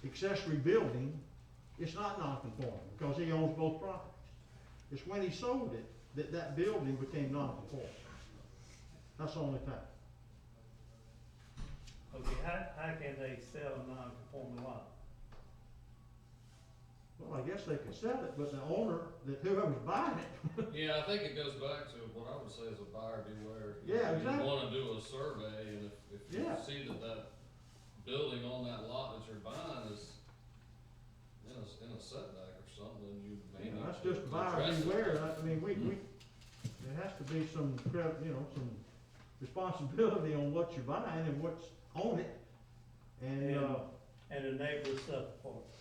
accessory building, it's not non-conforming, because he owns both properties. It's when he sold it that that building became non-conforming. That's the only time. Okay, how can they sell a non-conforming lot? Well, I guess they can sell it, but the owner, that whoever's buying it, Yeah, I think it goes back to what I would say is a buyer beware. Yeah, exactly. You wanna do a survey, and if you Yeah. see that building on that lot that you're buying is in a setback or something, then you may need to that's just buyer address it. beware. I mean, there has to be some some responsibility on what you're buying and what's on it. And, And the neighbors suffer for it.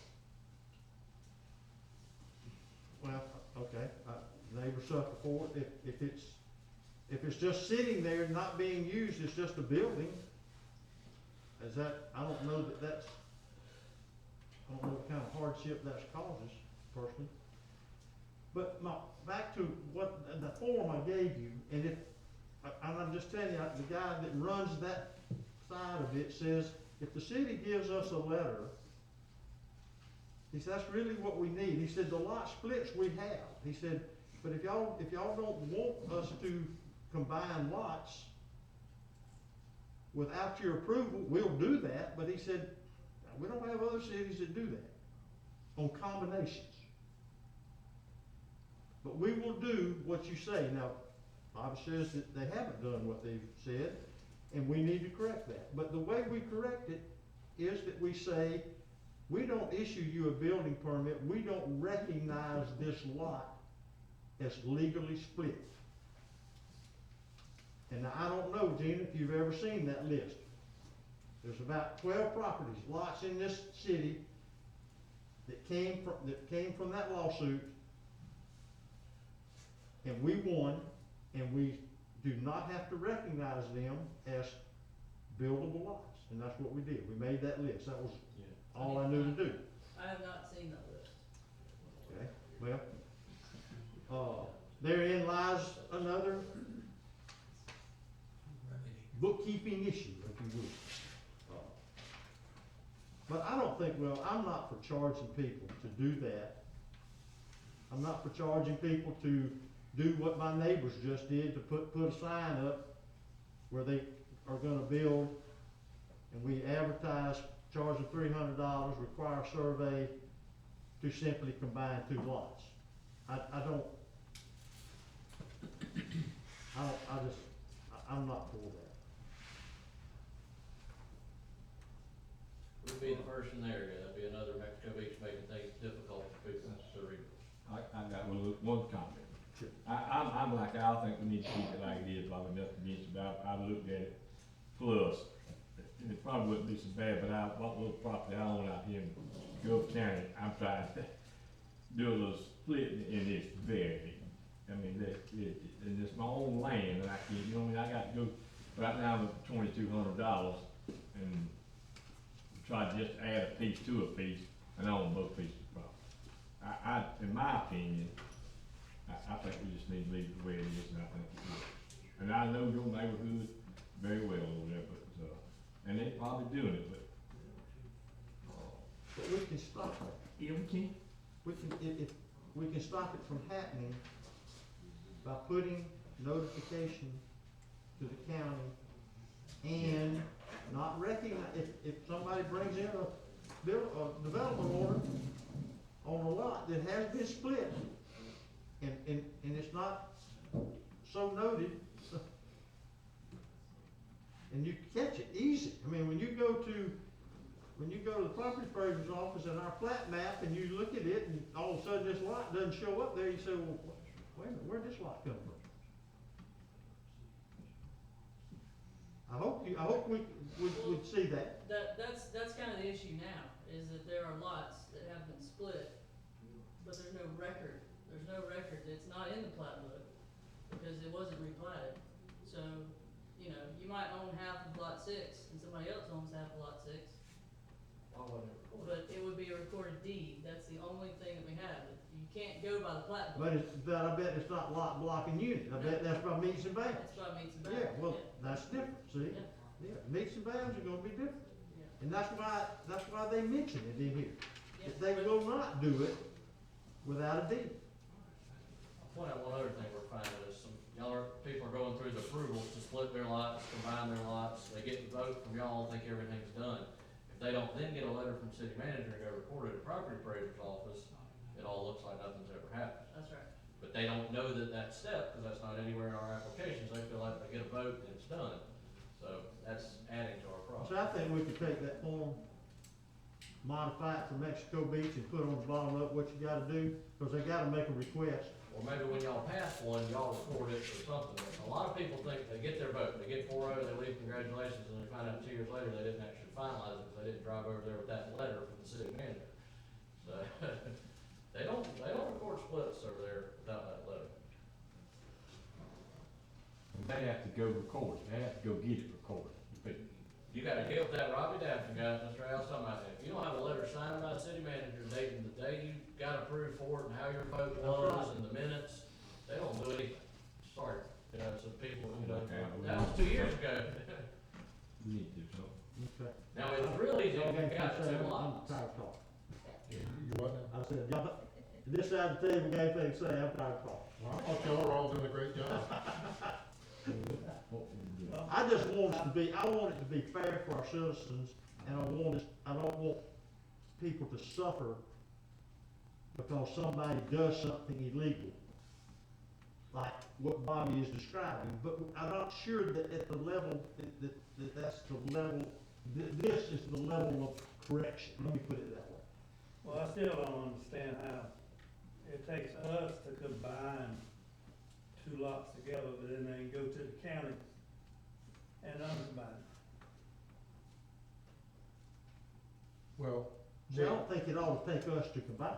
well, okay, neighbors suffer for it. If it's just sitting there not being used, it's just a building. Is that, I don't know that's, I don't know what kind of hardship that causes personally. But back to what, the form I gave you, and I'm just telling you, the guy that runs that side of it says, if the city gives us a letter, he said, that's really what we need. He said, the lot splits we have. He said, but if y'all don't want us to combine lots without your approval, we'll do that. But he said, we don't have other cities that do that on combinations. But we will do what you say. Now, Bobby says that they haven't done what they've said, and we need to correct that. But the way we correct it is that we say, we don't issue you a building permit, we don't recognize this lot as legally split. And now, I don't know, Gina, if you've ever seen that list. There's about 12 properties, lots in this city that came from that lawsuit, and we won, and we do not have to recognize them as buildable lots, and that's what we did. We made that list. That was all I knew to do. I have not seen that list. Okay, well, therein lies another bookkeeping issue, if you will. But I don't think, well, I'm not for charging people to do that. I'm not for charging people to do what my neighbors just did, to put a sign up where they are gonna build, and we advertise, charge them $300, require a survey to simply combine two lots. I'm not for that. We'd be the first in the area, that'd be another Mexico Beach making things difficult for people to read. I got one comment. I'm like, I think we need to keep it like it is, probably nothing against it, but I've looked at it. Plus, and it probably wouldn't be so bad, but what little property I own out here in Gulf County, I'm trying to do a little split, and it's very, I mean, and it's my own land, and I can't, you know what I mean, I got to go, right now I'm at $2,200, and try to just add a piece to a piece, and I own both pieces of property. In my opinion, I think we just need to leave it the way it is, and I think it's good. And I know your neighborhood very well over there, but, and they're probably doing it, but. But we can stop it. Yeah, we can. If we can stop it from happening by putting notification to the county and not recognize, if somebody brings in a development order on a lot that has been split, and it's not so noted, and you catch it easy. I mean, when you go to the property appraiser's office and our plat map, and you look at it, and all of a sudden this lot doesn't show up there, you say, well, wait a minute, where'd this lot come from? I hope we would see that. That's kind of the issue now, is that there are lots that have been split, but there's no record. There's no record. It's not in the plat book because it wasn't replatted. So, you know, you might own half of lot 6 and somebody else owns half of lot 6, Why wasn't it recorded? But it would be a recorded deed, that's the only thing that we have. You can't go by the plat book. But I bet it's not lot blocking unit, I bet that's by meets and bounds. That's by meets and bounds. Yeah, well, that's different, see? Yeah. Yeah, meets and bounds are gonna be different. Yeah. And that's why they mention it in here. Yeah, That they but- will not do it without a deed. I'll point out one other thing we're finding is people are going through the approvals to split their lots, combine their lots, they get the vote from y'all, think everything's done. If they don't then get a letter from city manager and go record it at property appraiser's office, it all looks like nothing's ever happened. That's right. But they don't know that step, because that's not anywhere in our applications, they feel like they get a vote and it's done. So that's adding to our So process. I think we could take that form, modify it for Mexico Beach and put on the bottom of it what you gotta do, cause they gotta make a request. Or maybe when y'all pass one, y'all record it or something. A lot of people think they get their vote, they get 4-0, they leave congratulations, and they find out 2 years later they didn't actually finalize it because they didn't drive over there with that letter from the city manager. So, they don't record splits over there without that letter. They have to go record it, they have to go get it recorded. You gotta get with that Robbie Daphne guy, Mr. Al's talking about that. If you don't have a letter signed by the city manager dating the day you got approved for it and how your vote was and the minutes, they don't do anything. Sorry, some people, that was 2 years ago. You need to do something. Okay. Now, it's really easy if you got two I'm lots. tired of talking. You what now? I said, y'all, this side of the table, got anything to say, I'm tired of talking. Well, I thought y'all were all doing a great job. I just want it to be, I want it to be fair for our citizens, and I don't want people to suffer because somebody does something illegal, like what Bobby is describing, but I'm not sure that at the level, that's the level, this is the level of correction, let me put it that way. Well, I still don't understand how it takes us to combine two lots together, but then they go to the county and uncombine. Well, See, I don't think it ought to take us to combine.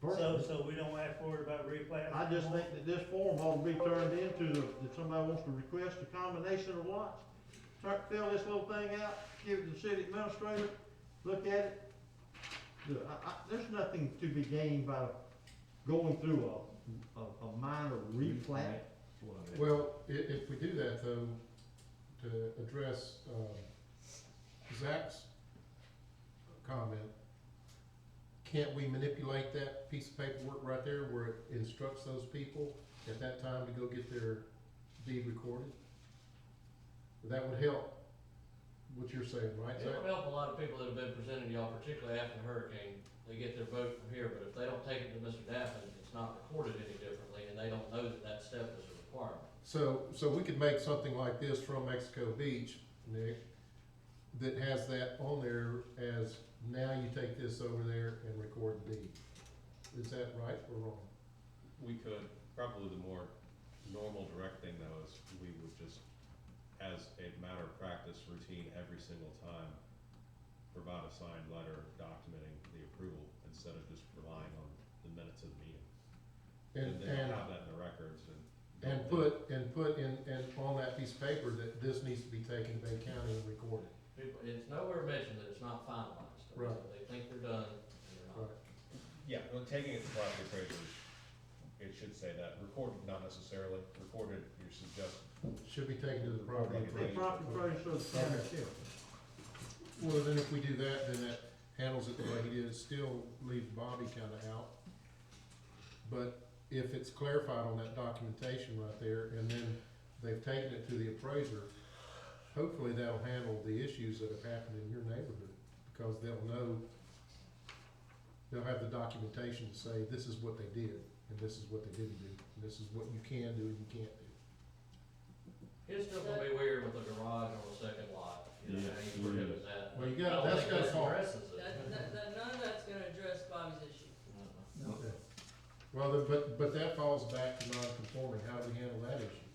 Personally, So we don't have to worry about replat? I just think that this form ought to be turned into if somebody wants to request a combination of lots, fill this little thing out, give it to the city administrator, look at it. Do it. There's nothing to be gained by going through a minor replat. well, if we do that though, to address, Zach's comment, can't we manipulate that piece of paperwork right there where it instructs those people at that time to go get their deed recorded? That would help what you're saying, right, It Zach? would help a lot of people that have been presented to y'all, particularly after the hurricane. They get their vote from here, but if they don't take it to Mr. Daffin, it's not recorded any differently, and they don't know that step is a requirement. So we could make something like this from Mexico Beach, Nick, that has that on there as, now you take this over there and record the deed. Is that right or wrong? We could, probably the more normal direct thing though is we would just, as a matter of practice, routine, every single time, provide a signed letter documenting the approval instead of just relying on the minutes of the meeting. And they don't have that in the records And put in on that piece of paper that this needs to be taken to Bay County and recorded. People, it's nowhere mentioned that it's not finalized. Right. They think they're done, and they're not. Yeah, well, taking it to property appraisers, it should say that, recorded, not necessarily, recorded, you suggest. Should be taken to the property. The property appraiser shows the county sheriff. Well, then if we do that, then that handles it the way he did, it still leaves Bobby kinda out. But if it's clarified on that documentation right there, and then they've taken it to the appraiser, hopefully that'll handle the issues that have happened in your neighborhood, because they'll know, they'll have the documentation to say, this is what they did, and this is what they didn't do, and this is what you can do and you can't do. It's still gonna be weird with a garage on the second lot, you know, how you prohibit that. Well, you I got, don't that's think gotta this fall. addresses it. None of that's gonna address Bobby's issue. Okay. Well, but that falls back to non-conforming, how do we handle that issue?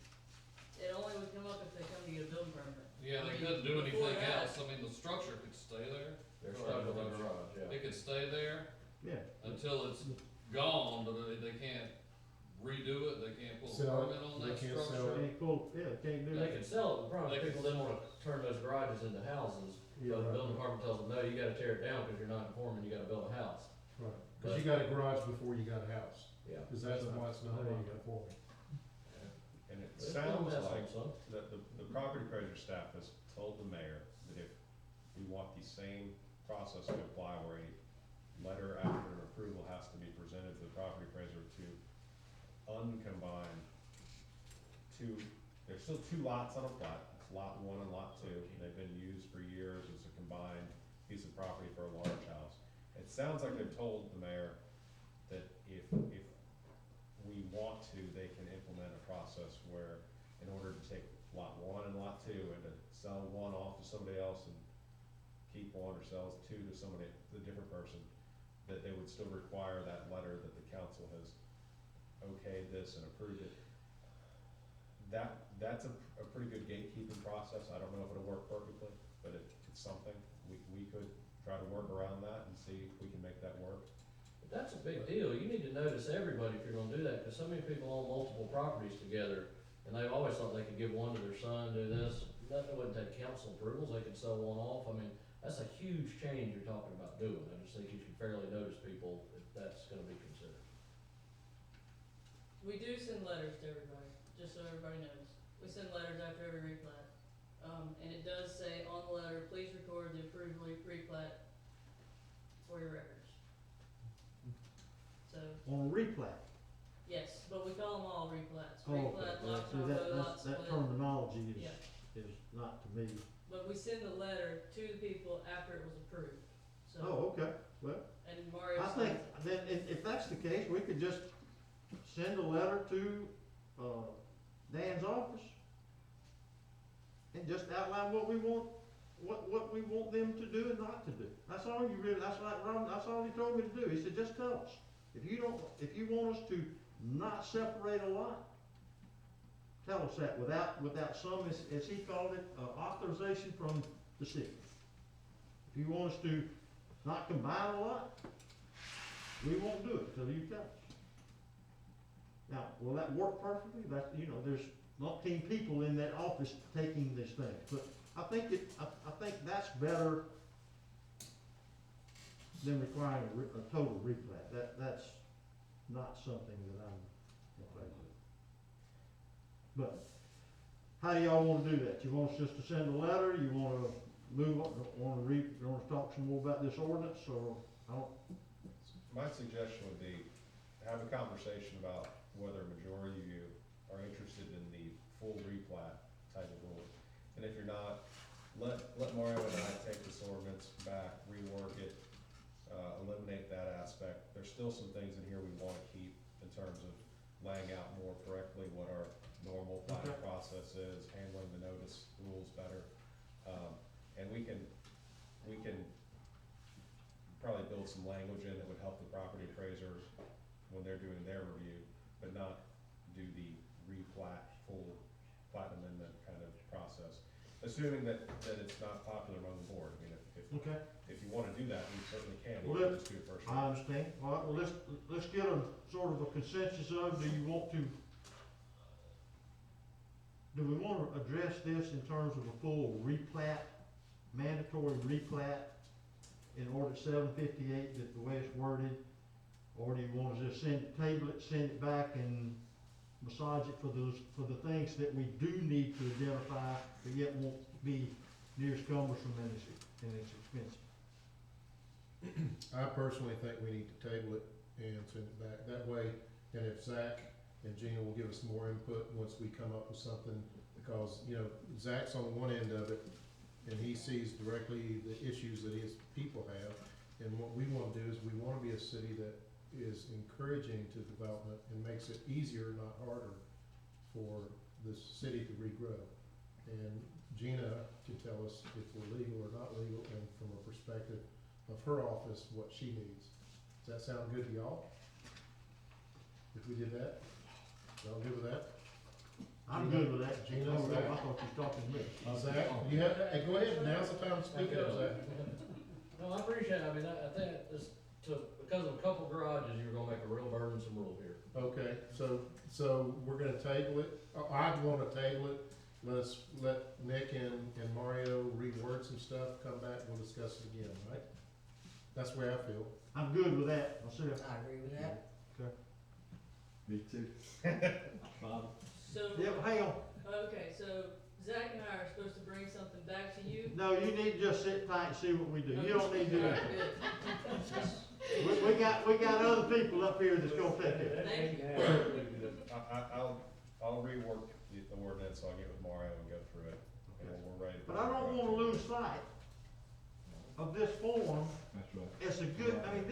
It only would come up if they come to get a building permit. Yeah, I they mean, couldn't do before anything that- else, I mean, the structure could stay there. They're stuck with the garage, yeah. It could stay there Yeah. until it's gone, but they can't redo it, they can't put a Sell it, permit on they that can't sell structure. Can't pull, yeah, can't do They that. can sell it, the problem is They people can- then wanna turn those garages into houses, Yeah, but the right. building department tells them, no, you gotta tear it down, cause you're not informing, you gotta build a house. Right, cause you got a garage before you got a house, Yeah. cause that's why it's not non-conforming. And it It's gonna sounds mess like them some. that the property appraiser staff has told the mayor that if we want the same process to apply where a letter after an approval has to be presented to the property appraiser to uncombine two, there's still two lots on a plat, it's lot one and lot two, and they've been used for years as a combined piece of property for a large house. It sounds like they've told the mayor that if we want to, they can implement a process where in order to take lot one and lot two and to sell one off to somebody else and keep one or sell two to somebody, a different person, that they would still require that letter that the council has okayed this and approved it. That's a pretty good gatekeeping process. I don't know if it'll work perfectly, but it's something. We could try to work around that and see if we can make that work. But that's a big deal, you need to notice everybody if you're gonna do that, cause so many people own multiple properties together, and they've always thought they could give one to their son, do this, that wouldn't take council approvals, they could sell one off, I mean, that's a huge change you're talking about doing, I just think you should fairly notice people if that's gonna be considered. We do send letters to everybody, just so everybody knows. We send letters after every replat. And it does say on the letter, please record the approved replat for your records. So, On a replat. yes, but we call them all replats. Oh, okay. Replat, Yeah, lot see, combo, lot that split. terminology Yeah. is not to me. But we send the letter to the people after it was approved, so. Oh, okay, well, And Mario I signs think, it. then, if that's the case, we could just send a letter to, Dan's office and just outline what we want, what we want them to do and not to do. That's all you really, that's like Ron, that's all he told me to do. He said, just tell us. If you want us to not separate a lot, tell us that without some, as he called it, authorization from the city. If you want us to not combine a lot, we won't do it till you tell us. Now, will that work perfectly? That's, there's 19 people in that office taking these things, but I think that's better than requiring a total replat. That's not something that I'm in favor of. But, how do y'all wanna do that? You want us just to send a letter, you wanna move on, you wanna talk some more about this ordinance, or, I don't, My suggestion would be, have a conversation about whether a majority of you are interested in the full replat type of rule. And if you're not, let Mario and I take this ordinance back, rework it, eliminate that aspect. There's still some things in here we wanna keep in terms of laying out more correctly what our normal planning process is, handling the notice rules better. And we can probably build some language in that would help the property appraisers when they're doing their review, but not do the replat, full plat amendment kind of process. Assuming that it's not popular among the board. I mean, okay. if you wanna do that, we certainly can. You Well, can just do it first. I understand. All right, well, let's get a sort of a consensus of, do we want to address this in terms of a full replat, mandatory replat in ordinance 758, that the way it's worded? Or do you want to just table it, send it back and massage it for the things that we do need to identify, but yet won't be near as cumbersome and it's expensive? I personally think we need to table it and send it back. That way, and if Zach and Gina will give us more input once we come up with something, because, Zach's on one end of it, and he sees directly the issues that his people have. And what we wanna do is we wanna be a city that is encouraging to development and makes it easier, not harder, for the city to regrow. And Gina can tell us if we're legal or not legal, and from a perspective of her office, what she needs. Does that sound good to y'all? If we did that? Y'all good with that? I'm good with that. Gina, I Zach? thought you was talking to me. Zach, you have, go ahead, now's the time to speak up, Zach. No, I appreciate it, I mean, I think this because of a couple garages, you're gonna make a real burdensome rule here. Okay, so we're gonna table it, I'd wanna table it, let Nick and Mario reword some stuff, come back, we'll discuss it again, right? That's the way I feel. I'm good with that, myself. I agree with that. Me too. Bob? So, Yeah, but hang on, okay, so Zach and I are supposed to bring something back to you? no, you need to just sit tight and see what we do, you don't need to do that. Good. We got other people up here that's gonna take it. Thank you. I'll rework the ordinance, so I'll get with Mario and go through it, and when we're ready. to- But I don't wanna lose sight of this form. That's right. It's a good, I mean,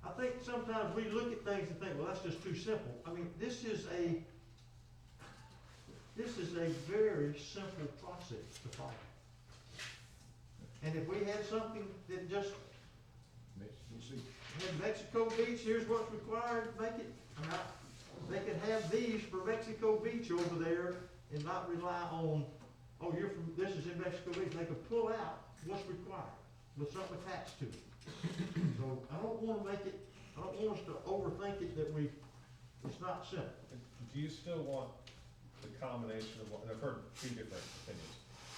I think sometimes we look at things and think, well, that's just too simple. I mean, this is a very simple process to follow. And if we had something that just had Mexico Beach, here's what's required, make it, I mean, they could have these for Mexico Beach over there and not rely on, oh, this is in Mexico Beach. They could pull out what's required with something attached to it. So I don't want us to overthink it that it's not simple. Do you still want the combination of, and I've heard two different opinions,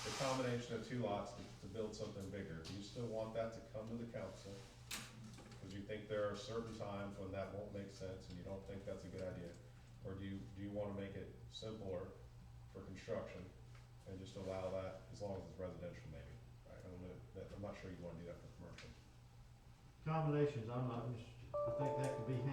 the combination of two lots to build something bigger, do you still want that to come to the council? Because you think there are certain times when that won't make sense and you don't think that's a good idea? Or do you wanna make it simpler for construction and just allow that as long as it's residential maybe? I don't know, I'm not sure you wanna do that for commercial. Combinations, I think that could be handled